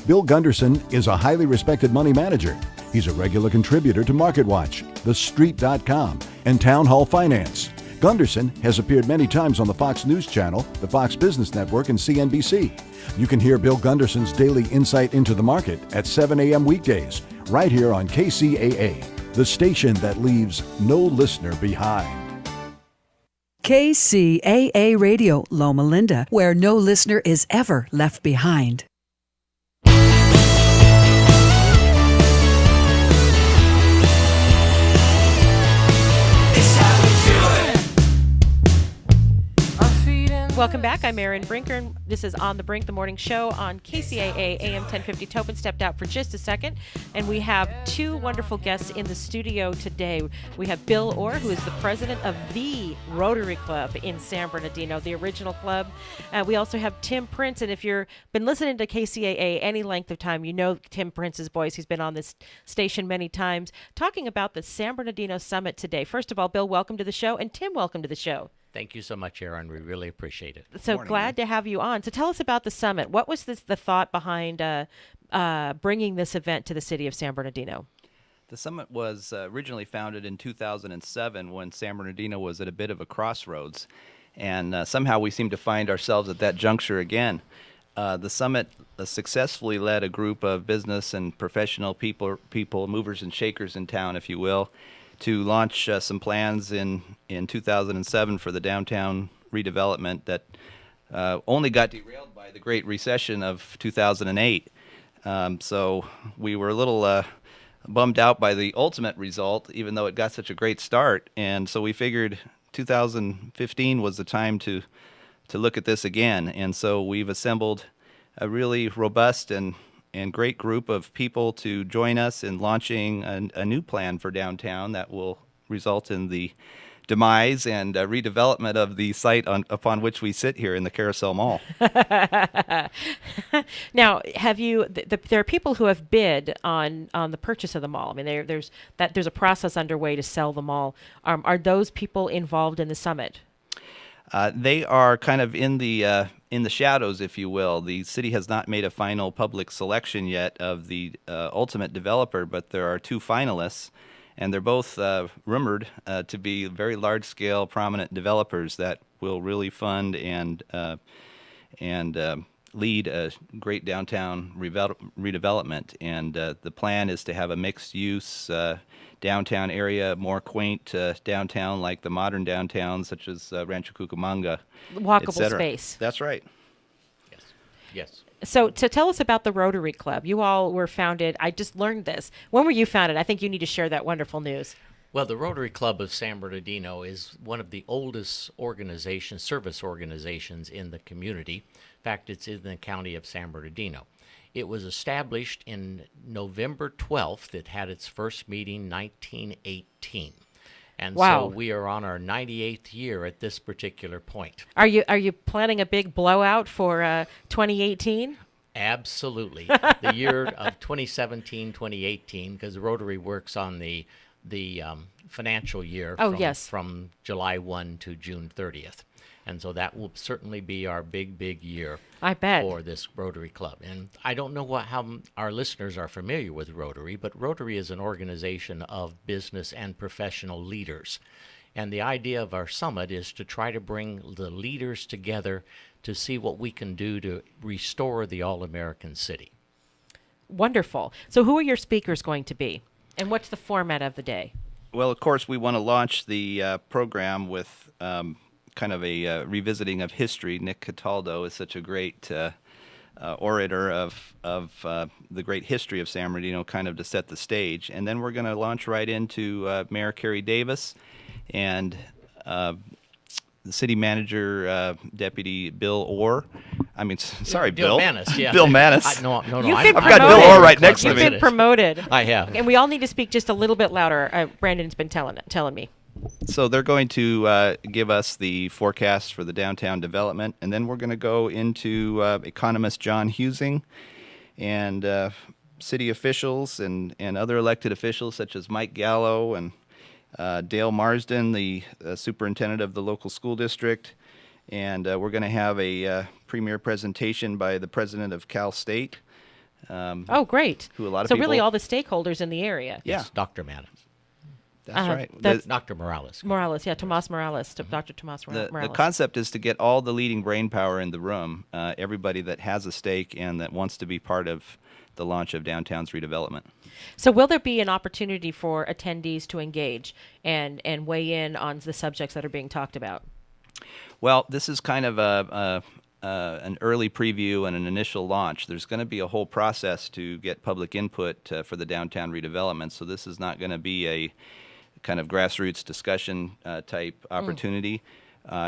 Bill Gunderson is a highly respected money manager. He's a regular contributor to MarketWatch, TheStreet.com, and Town Hall Finance. Gunderson has appeared many times on the Fox News Channel, the Fox Business Network, and CNBC. You can hear Bill Gunderson's daily insight into the market at 7 a.m. weekdays, right here on KCAA, the station that leaves no listener behind. KCAA Radio, Loma Linda, where no listener is ever left behind. Welcome back. I'm Erin Brinker. This is On the Brink, the morning show on KCAA AM 1050. Tobin stepped out for just a second, and we have two wonderful guests in the studio today. We have Bill Orr, who is the president of the Rotary Club in San Bernardino, the original club. We also have Tim Prince, and if you've been listening to KCAA any length of time, you know Tim Prince's voice. He's been on this station many times, talking about the San Bernardino Summit today. First of all, Bill, welcome to the show, and Tim, welcome to the show. Thank you so much, Aaron. We really appreciate it. So glad to have you on. So tell us about the summit. What was the thought behind bringing this event to the city of San Bernardino? The summit was originally founded in 2007 when San Bernardino was at a bit of a crossroads. And somehow we seem to find ourselves at that juncture again. The summit successfully led a group of business and professional people, movers and shakers in town, if you will, to launch some plans in 2007 for the downtown redevelopment that only got derailed by the Great Recession of 2008. So we were a little bummed out by the ultimate result, even though it got such a great start. And so we figured 2015 was the time to look at this again. And so we've assembled a really robust and great group of people to join us in launching a new plan for downtown that will result in the demise and redevelopment of the site upon which we sit here in the Carousel Mall. Now, there are people who have bid on the purchase of the mall. I mean, there's a process underway to sell the mall. Are those people involved in the summit? They are kind of in the shadows, if you will. The city has not made a final public selection yet of the ultimate developer, but there are two finalists, and they're both rumored to be very large-scale, prominent developers that will really fund and lead a great downtown redevelopment. And the plan is to have a mixed-use downtown area, more quaint downtown like the modern downtowns such as Rancho Cucamonga, walkable space. That's right. Yes. So to tell us about the Rotary Club, you all were founded, I just learned this. When were you founded? I think you need to share that wonderful news. Well, the Rotary Club of San Bernardino is one of the oldest service organizations in the community. In fact, it's in the county of San Bernardino. It was established in November 12th. It had its first meeting 1918. And wow. So we are on our 98th year at this particular point. Are you planning a big blowout for 2018? Absolutely. The year of 2017, 2018, because Rotary works on the financial year from July 1 to June 30th. And so that will certainly be our big year, I bet, for this Rotary Club. And I don't know how our listeners are familiar with Rotary, but Rotary is an organization of business and professional leaders. And the idea of our summit is to try to bring the leaders together to see what we can do to restore the all-American city. Wonderful. So who are your speakers going to be? And what's the format of the day? Well, of course, we want to launch the program with kind of a revisiting of history. Nick Cataldo is such a great orator of the great history of San Bernardino, kind of to set the stage. And then we're going to launch right into Mayor Kerry Davis and the city manager, Deputy Bill Orr. I mean, sorry, Bill. Manis, yeah. Bill Manis. No. I've got Bill Orr right next to me. You've been promoted. I have. And we all need to speak just a little bit louder. Brandon's been telling me. So they're going to give us the forecast for the downtown development, and then we're going to go into economist John Husing and city officials and other elected officials such as Mike Gallo and Dale Marsden, the superintendent of the local school district. And we're going to have a premier presentation by the president of Cal State. Oh, great. Who a lot of so people, really all the stakeholders in the area. Yeah. Yes, Dr. Manis. That's right. That's Dr. Morales. Tomas Morales, Dr. Tomas Morales. The concept is to get all the leading brain power in the room, everybody that has a stake and that wants to be part of the launch of downtown's redevelopment. So will there be an opportunity for attendees to engage and weigh in on the subjects that are being talked about? Well, this is kind of an early preview and an initial launch. There's going to be a whole process to get public input for the downtown redevelopment, so this is not going to be a kind of grassroots discussion type opportunity.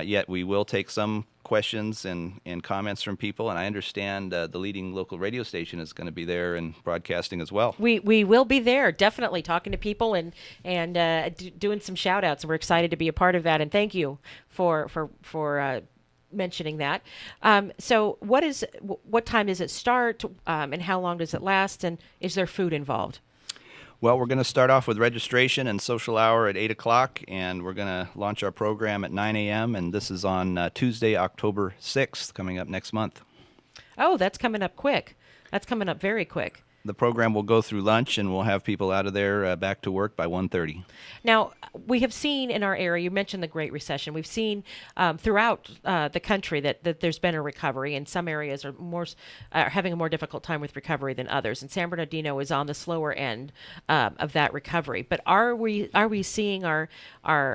Yet we will take some questions and comments from people, and I understand the leading local radio station is going to be there and broadcasting as well. We will be there, definitely talking to people and doing some shout outs, and we're excited to be a part of that, and thank you for mentioning that. So what time does it start, and how long does it last, and is there food involved? Well, we're going to start off with registration and social hour at 8 o'clock, and we're going to launch our program at 9 a.m., and this is on Tuesday, October 6th, coming up next month. Oh, that's coming up quick. That's coming up very quick. The program will go through lunch, and we'll have people out of there back to work by 1:30. Now, we have seen in our area, you mentioned the Great Recession, we've seen throughout the country that there's been a recovery, and some areas are having a more difficult time with recovery than others, and San Bernardino is on the slower end of that recovery. But are we seeing our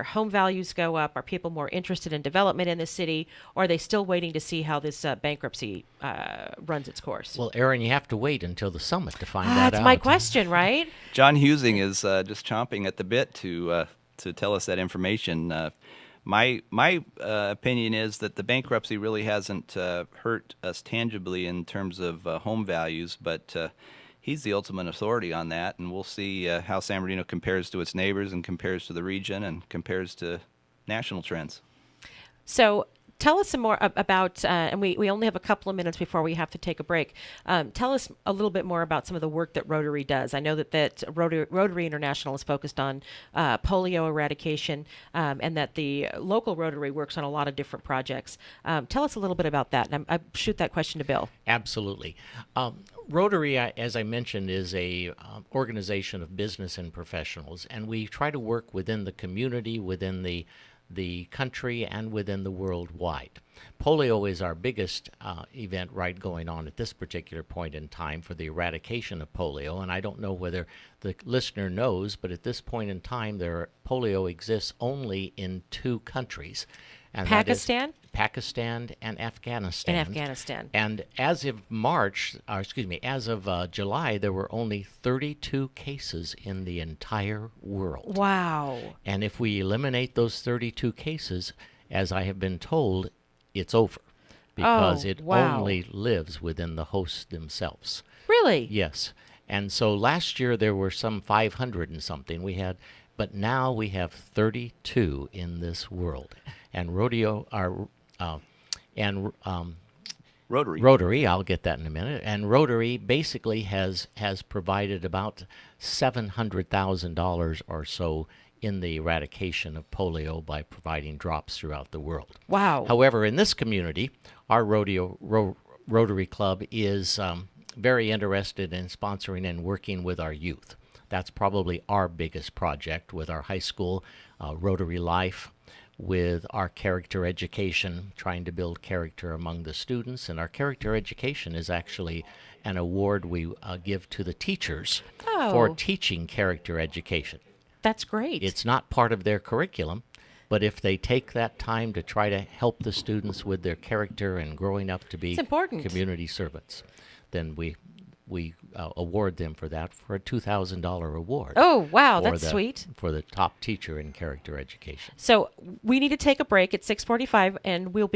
home values go up? Are people more interested in development in the city, or are they still waiting to see how this bankruptcy runs its course? Well, Aaron, you have to wait until the summit to find that out. That's my question, right? John Husing is just chomping at the bit to tell us that information. My opinion is that the bankruptcy really hasn't hurt us tangibly in terms of home values, but he's the ultimate authority on that, and we'll see how San Bernardino compares to its neighbors and compares to the region and compares to national trends. So tell us some more about, and we only have a couple of minutes before we have to take a break. Tell us a little bit more about some of the work that Rotary does. I know that Rotary International is focused on polio eradication, and that the local Rotary works on a lot of different projects. Tell us a little bit about that, and I shoot that question to Bill. Absolutely. Rotary, as I mentioned, is a organization of business and professionals, and we try to work within the community, within the country, and within the worldwide. Polio is our biggest event going on at this particular point in time for the eradication of polio, and I don't know whether the listener knows, but at this point in time, polio exists only in 2 countries. And Pakistan? Pakistan and Afghanistan. And as of as of July, there were only 32 cases in the entire world. Wow. And if we eliminate those 32 cases, as I have been told, it's over, because it only lives within the hosts themselves. Really? Yes. And so last year there were some 500 and something but now we have 32 in this world. And Rotary, I'll get that in a minute. And Rotary basically has provided about $700,000 or so in the eradication of polio by providing drops throughout the world. Wow. However, in this community, our Rotary Club is very interested in sponsoring and working with our youth. That's probably our biggest project with our high school, Rotary Life, with our character education, trying to build character among the students. And our character education is actually an award we give to the teachers for teaching character education. That's great. It's not part of their curriculum, but if they take that time to try to help the students with their character and growing up to be community servants, then we award them for that, for a $2,000 award. Oh, wow, that's sweet. For the top teacher in character education. So we need to take a break at 6:45, and we'll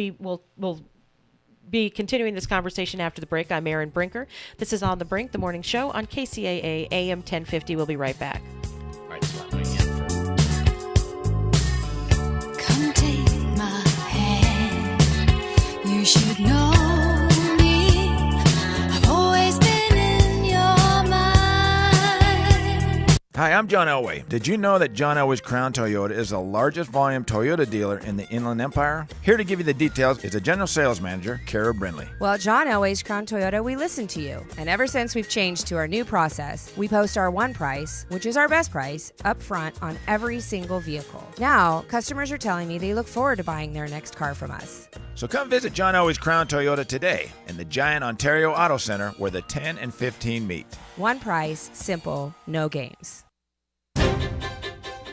be continuing this conversation after the break. I'm Erin Brinker. This is On the Brink, the morning show on KCAA AM 1050. We'll be right back. All right, so come take my hand. You should know. Hi, I'm John Elway. Did you know that John Elway's Crown Toyota is the largest volume Toyota dealer in the Inland Empire? Here to give you the details is the General Sales Manager, Kara Brindley. Well, at John Elway's Crown Toyota, we listen to you. And ever since we've changed to our new process, we post our one price, which is our best price, up front on every single vehicle. Now, customers are telling me they look forward to buying their next car from us. So come visit John Elway's Crown Toyota today in the Giant Ontario Auto Center where the 10 and 15 meet. One price, simple, no games.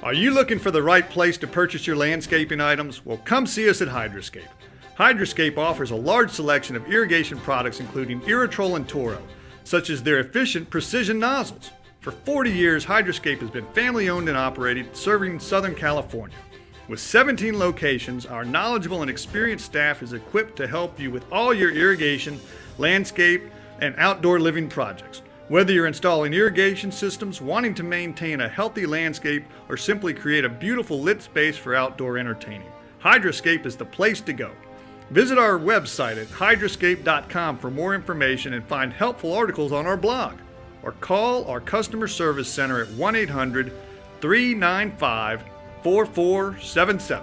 Are you looking for the right place to purchase your landscaping items? Well, come see us at Hydroscape. Hydroscape offers a large selection of irrigation products including Irritrol and Toro, such as their efficient precision nozzles. For 40 years, Hydroscape has been family owned and operated, serving Southern California. With 17 locations, our knowledgeable and experienced staff is equipped to help you with all your irrigation, landscape, and outdoor living projects. Whether you're installing irrigation systems, wanting to maintain a healthy landscape, or simply create a beautiful lit space for outdoor entertaining, Hydrascape is the place to go. Visit our website at hydrascape.com for more information and find helpful articles on our blog, or call our customer service center at 1-800-395-4477.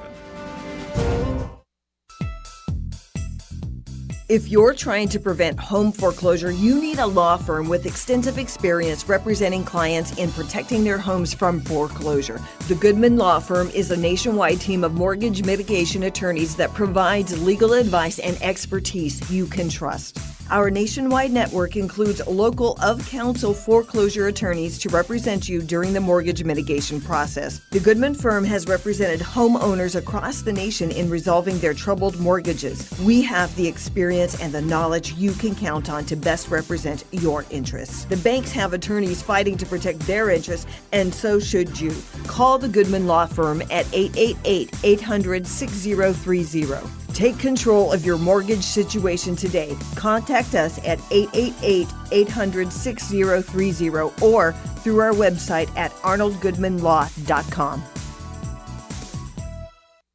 If you're trying to prevent home foreclosure, you need a law firm with extensive experience representing clients in protecting their homes from foreclosure. The Goodman Law Firm is a nationwide team of mortgage mitigation attorneys that provides legal advice and expertise you can trust. Our nationwide network includes local of-counsel foreclosure attorneys to represent you during the mortgage mitigation process. The Goodman firm has represented homeowners across the nation in resolving their troubled mortgages. We have the experience and the knowledge you can count on to best represent your interests. The banks have attorneys fighting to protect their interests, and so should you. Call the Goodman Law Firm at 888-800-6030. Take control of your mortgage situation today. Contact us at 888-800-6030 or through our website at arnoldgoodmanlaw.com.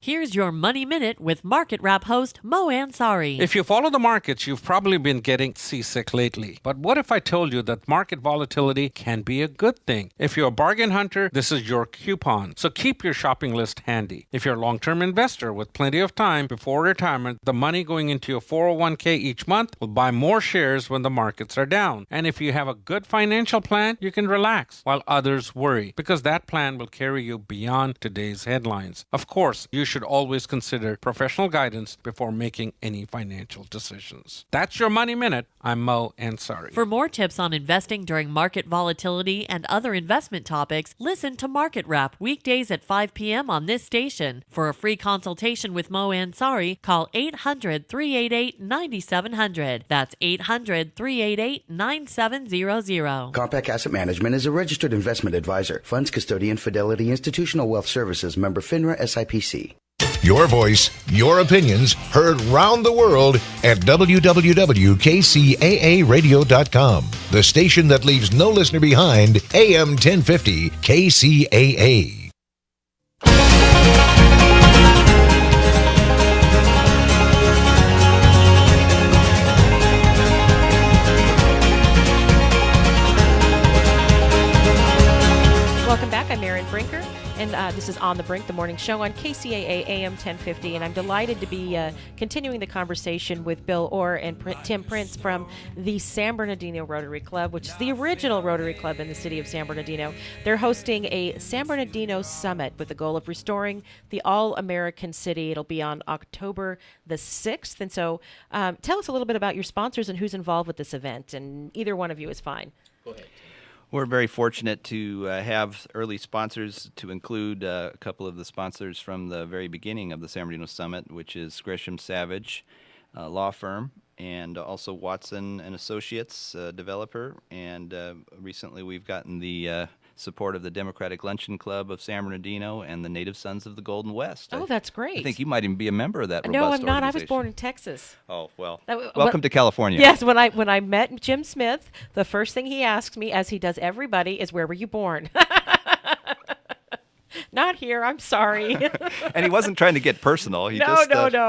Here's your Money Minute with Market Wrap host Mo Ansari. If you follow the markets, you've probably been getting seasick lately. But what if I told you that market volatility can be a good thing? If you're a bargain hunter, this is your coupon. So keep your shopping list handy. If you're a long-term investor with plenty of time before retirement, the money going into your 401k each month will buy more shares when the markets are down. And if you have a good financial plan, you can relax while others worry, because that plan will carry you beyond today's headlines. Of course, you should always consider professional guidance before making any financial decisions. That's your Money Minute. I'm Mo Ansari. For more tips on investing during market volatility and other investment topics, listen to Market Wrap weekdays at 5 p.m. on this station. For a free consultation with Mo Ansari, call 800-388-9700. That's 800-388-9700. Compact Asset Management is a registered investment advisor. Funds custodian, Fidelity Institutional Wealth Services, member FINRA SIPC. Your voice, your opinions, heard round the world at www.kcaaradio.com. The station that leaves no listener behind, AM 1050 KCAA. Welcome back. I'm Erin Brinker, and this is On the Brink, the morning show on KCAA AM 1050, and I'm delighted to be continuing the conversation with Bill Orr and Tim Prince from the San Bernardino Rotary Club, which is the original Rotary Club in the city of San Bernardino. They're hosting a San Bernardino Summit with the goal of restoring the all-American city. It'll be on October the 6th, and so tell us a little bit about your sponsors and who's involved with this event, and either one of you is fine. Go ahead. We're very fortunate to have early sponsors, to include a couple of the sponsors from the very beginning of the San Bernardino Summit, which is Gresham Savage law firm, and also Watson and Associates developer. And recently we've gotten the support of the Democratic Luncheon Club of San Bernardino and the Native Sons of the Golden West. Oh, that's great. I think you might even be a member of that robust No, I'm not. I was organization. born in Texas. Oh, well, welcome to California. Yes, when I met Jim Smith, the first thing he asked me, as he does everybody, is where were you born? Not here. I'm sorry. And he wasn't trying to get personal. He No.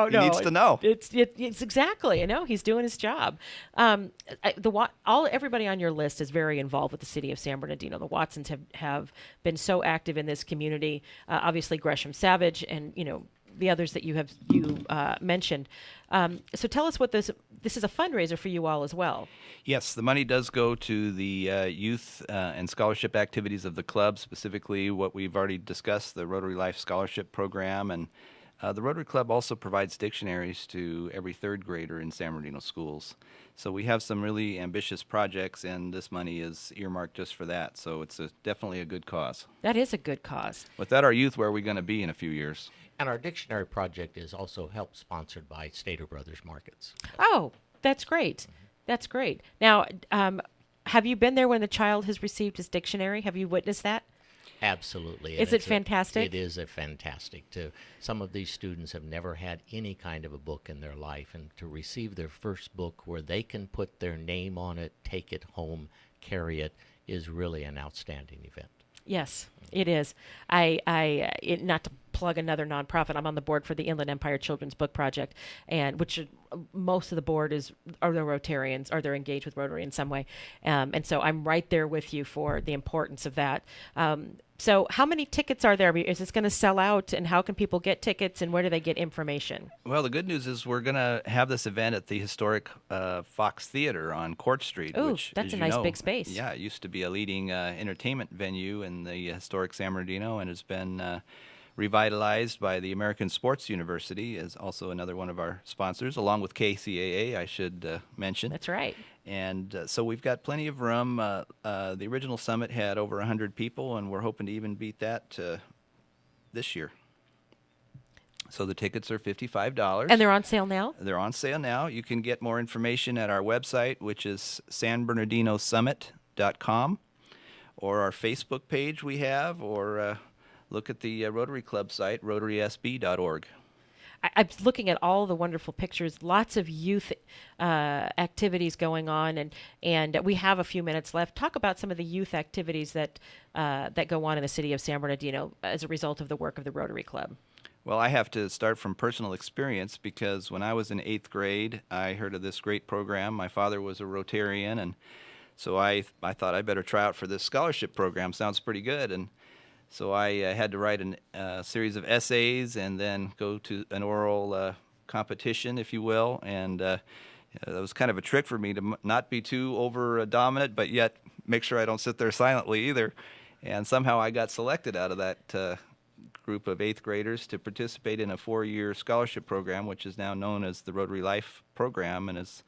He needs to know. It's exactly. I know he's doing his job. Everybody on your list is very involved with the city of San Bernardino. The Watsons have been so active in this community. Obviously, Gresham Savage, and the others that you mentioned. So tell us what this is a fundraiser for you all as well. Yes, the money does go to the youth and scholarship activities of the club, specifically what we've already discussed, the Rotary Life Scholarship Program. And the Rotary Club also provides dictionaries to every third grader in San Bernardino schools. So we have some really ambitious projects, and this money is earmarked just for that. So it's definitely a good cause. That is a good cause. Without our youth, where are we going to be in a few years? And our dictionary project is also help sponsored by Stater Brothers Markets. Oh, that's great. That's great. Now, have you been there when the child has received his dictionary? Have you witnessed that? Absolutely. Is it fantastic? It is a fantastic. Some of these students have never had any kind of a book in their life, and to receive their first book where they can put their name on it, take it home, carry it, is really an outstanding event. Yes, it is. Not to plug another nonprofit, I'm on the board for the Inland Empire Children's Book Project, and most of the board are the Rotarians, or they're engaged with Rotary in some way, and so I'm right there with you for the importance of that. So how many tickets are there? Is this going to sell out, and how can people get tickets, and where do they get information? Well, the good news is we're going to have this event at the historic Fox Theater on Court Street. Ooh, which, that's as a you nice know, big space. Yeah, it used to be a leading entertainment venue in the historic San Bernardino, and has been revitalized by the American Sports University, is also another one of our sponsors, along with Kcaa, I should mention. That's right. And so we've got plenty of room. The original summit had over 100 people, and we're hoping to even beat that this year. So the tickets are $55. And they're on sale now? They're on sale now. You can get more information at our website, which is sanbernardinosummit.com, or our Facebook page we have, or look at the Rotary Club site, rotarysb.org. I'm looking at all the wonderful pictures, lots of youth activities going on, and we have a few minutes left. Talk about some of the youth activities that go on in the city of San Bernardino as a result of the work of the Rotary Club. Well, I have to start from personal experience, because when I was in 8th grade, I heard of this great program. My father was a Rotarian, and so I thought I better try out for this scholarship program. Sounds pretty good. And so I had to write a series of essays and then go to an oral competition, if you will. And that was kind of a trick for me to not be too over-dominant, but yet make sure I don't sit there silently either. And somehow I got selected out of that group of 8th graders to participate in a 4-year scholarship program, which is now known as the Rotary Life Program, and has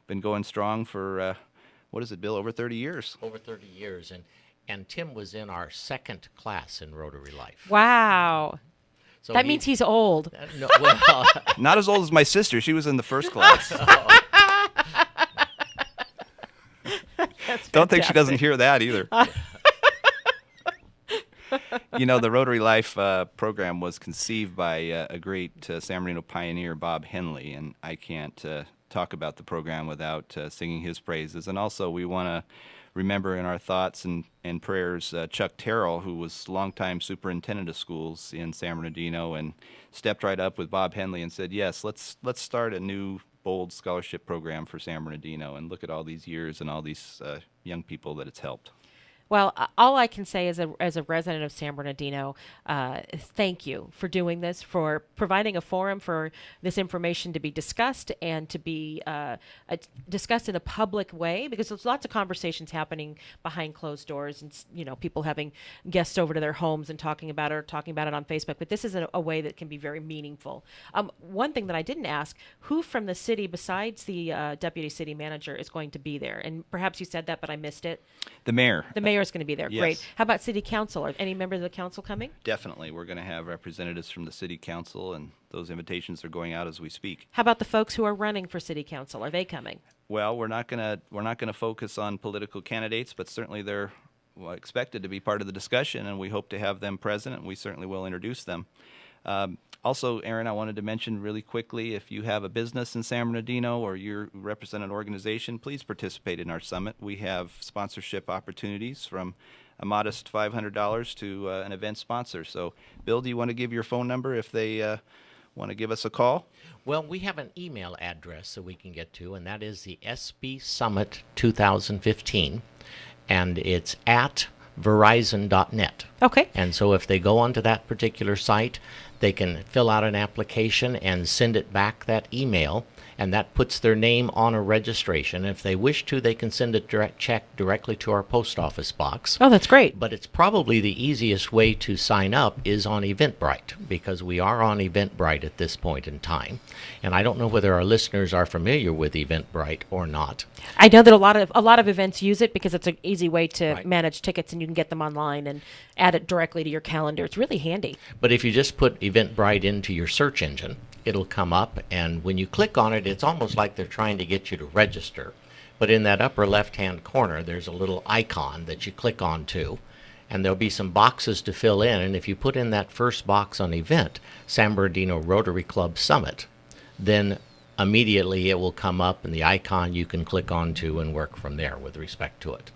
been going strong for, what is it, Bill, over 30 years? Over 30 years. And Tim was in our second class in Rotary Life. Wow. So that means he's old. No, well, not as old as my sister. She was in the first class. Don't think she doesn't hear that either. You know, the Rotary Life program was conceived by a great San Bernardino pioneer, Bob Henley, and I can't talk about the program without singing his praises. And also we want to remember in our thoughts and prayers Chuck Terrell, who was longtime superintendent of schools in San Bernardino, and stepped right up with Bob Henley and said, yes, let's start a new bold scholarship program for San Bernardino, and look at all these years and all these young people that it's helped. Well, all I can say as a resident of San Bernardino, thank you for doing this, for providing a forum for this information to be discussed and to be discussed in a public way, because there's lots of conversations happening behind closed doors, and people having guests over to their homes and talking about it on Facebook. But this is a way that can be very meaningful. One thing that I didn't ask: who from the city, besides the deputy city manager, is going to be there? And perhaps you said that, but I missed it. The mayor. The mayor is going to be there. Yes. Great. How about city council? Are any members of the council coming? Definitely. We're going to have representatives from the city council, and those invitations are going out as we speak. How about the folks who are running for city council? Are they coming? Well, we're not going to focus on political candidates, but certainly they're expected to be part of the discussion, and we hope to have them present, and we certainly will introduce them. Also, Aaron, I wanted to mention really quickly, if you have a business in San Bernardino or you represent an organization, please participate in our summit. We have sponsorship opportunities from a modest $500 to an event sponsor. So, Bill, do you want to give your phone number if they want to give us a call? Well, we have an email address that we can get to, and that is the SB Summit 2015, and it's at verizon.net. Okay. And so if they go onto that particular site, they can fill out an application and send it back that email, and that puts their name on a registration. If they wish to, they can send a direct check directly to our post office box. Oh, that's great. But it's probably the easiest way to sign up is on Eventbrite, because we are on Eventbrite at this point in time. And I don't know whether our listeners are familiar with Eventbrite or not. I know that a lot of events use it because it's an easy way to manage tickets, and you can get them online and add it directly to your calendar. It's really handy. But if you just put Eventbrite into your search engine, it'll come up, and when you click on it, it's almost like they're trying to get you to register. But in that upper left-hand corner, there's a little icon that you click onto, and there'll be some boxes to fill in. And if you put in that first box on event, San Bernardino Rotary Club Summit, then immediately it will come up and the icon you can click onto and work from there with respect to it.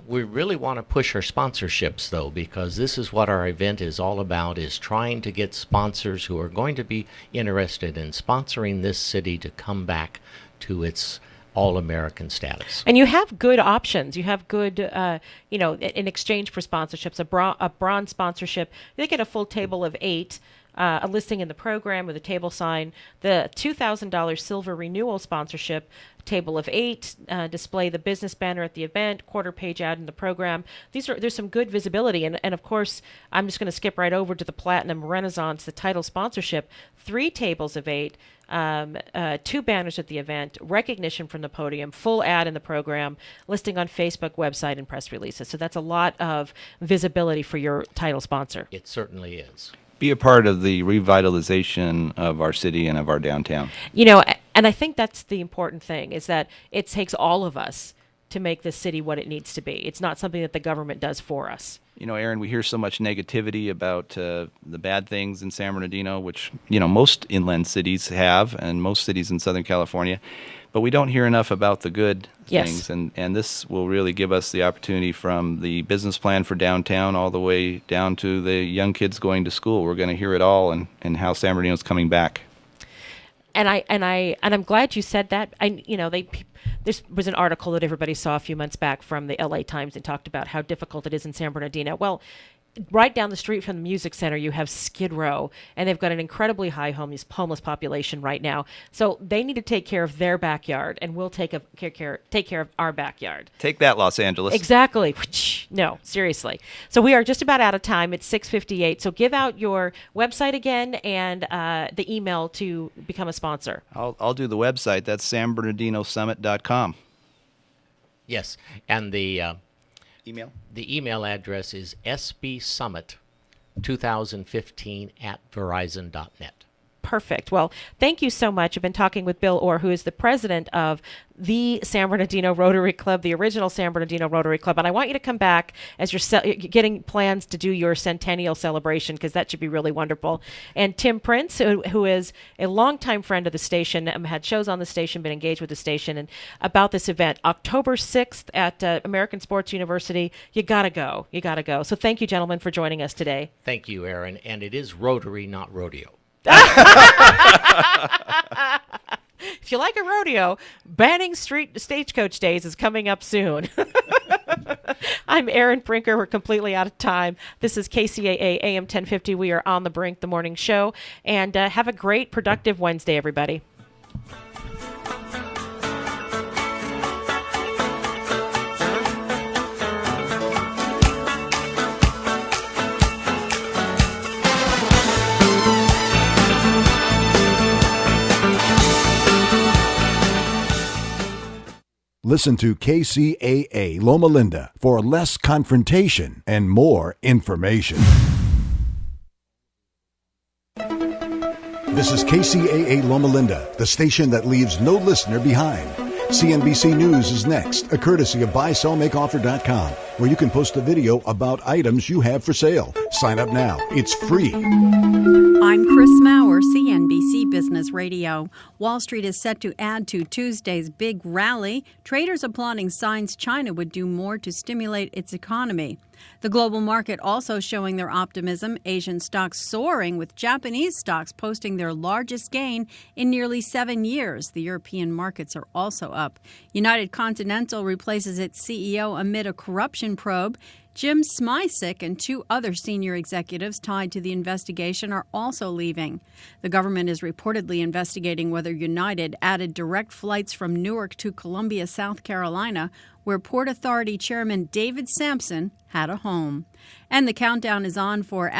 We really want to push our sponsorships, though, because this is what our event is all about, is trying to get sponsors who are going to be interested in sponsoring this city to come back to its all-American status. And you have good options. You have good, in exchange for sponsorships, a bronze sponsorship. They get a full table of 8. A listing in the program with a table sign, the $2,000 silver renewal sponsorship, table of 8, display the business banner at the event, quarter-page ad in the program. There's some good visibility, and of course, I'm just going to skip right over to the Platinum Renaissance, the title sponsorship, 3 tables of 8, 2 banners at the event, recognition from the podium, full ad in the program, listing on Facebook, website, and press releases. So that's a lot of visibility for your title sponsor. It certainly is. Be a part of the revitalization of our city and of our downtown. And I think that's the important thing, is that it takes all of us to make this city what it needs to be. It's not something that the government does for us. Aaron, we hear so much negativity about the bad things in San Bernardino, which, most inland cities have, and most cities in Southern California. But we don't hear enough about the good things, and this will really give us the opportunity, from the business plan for downtown all the way down to the young kids going to school. We're going to hear it all, and how San Bernardino's coming back. And I'm glad you said that. There was an article that everybody saw a few months back from the LA Times and talked about how difficult it is in San Bernardino. Well, right down the street from the Music Center, you have Skid Row, and they've got an incredibly high homeless population right now. So they need to take care of their backyard, and we'll take care of our backyard. Take that, Los Angeles. Exactly. No, seriously. So we are just about out of time. It's 6:58. So give out your website again and the email to become a sponsor. I'll do the website. That's sanbernardinosummit.com. Yes, and the email? The email address is sbsummit2015@verizon.net. Perfect. Well, thank you so much. I've been talking with Bill Orr, who is the president of the San Bernardino Rotary Club, the original San Bernardino Rotary Club. And I want you to come back as you're getting plans to do your centennial celebration, because that should be really wonderful. And Tim Prince, who is a longtime friend of the station, had shows on the station, been engaged with the station, and about this event, October 6th at American Sports University. You got to go. You got to go. So thank you, gentlemen, for joining us today. Thank you, Aaron. And it is Rotary, not rodeo. If you like a rodeo, Banning Street Stagecoach Days is coming up soon. I'm Aaron Brinker. We're completely out of time. This is KCAA AM 1050. We are on the brink, the morning show. And have a great, productive Wednesday, everybody. Listen to KCAA Loma Linda for less confrontation and more information. This is KCAA Loma Linda, the station that leaves no listener behind. CNBC News is next, a courtesy of buysellmakeoffer.com, where you can post a video about items you have for sale. Sign up now. It's free. I'm Chris Maurer, CNBC Business Radio. Wall Street is set to add to Tuesday's big rally. Traders applauding signs China would do more to stimulate its economy. The global market also showing their optimism. Asian stocks soaring, with Japanese stocks posting their largest gain in nearly 7 years. The European markets are also up. United Continental replaces its CEO amid a corruption probe. Jim Smysick and 2 other senior executives tied to the investigation are also leaving. The government is reportedly investigating whether United added direct flights from Newark to Columbia, South Carolina, where Port Authority Chairman David Sampson had a home. And the countdown is on for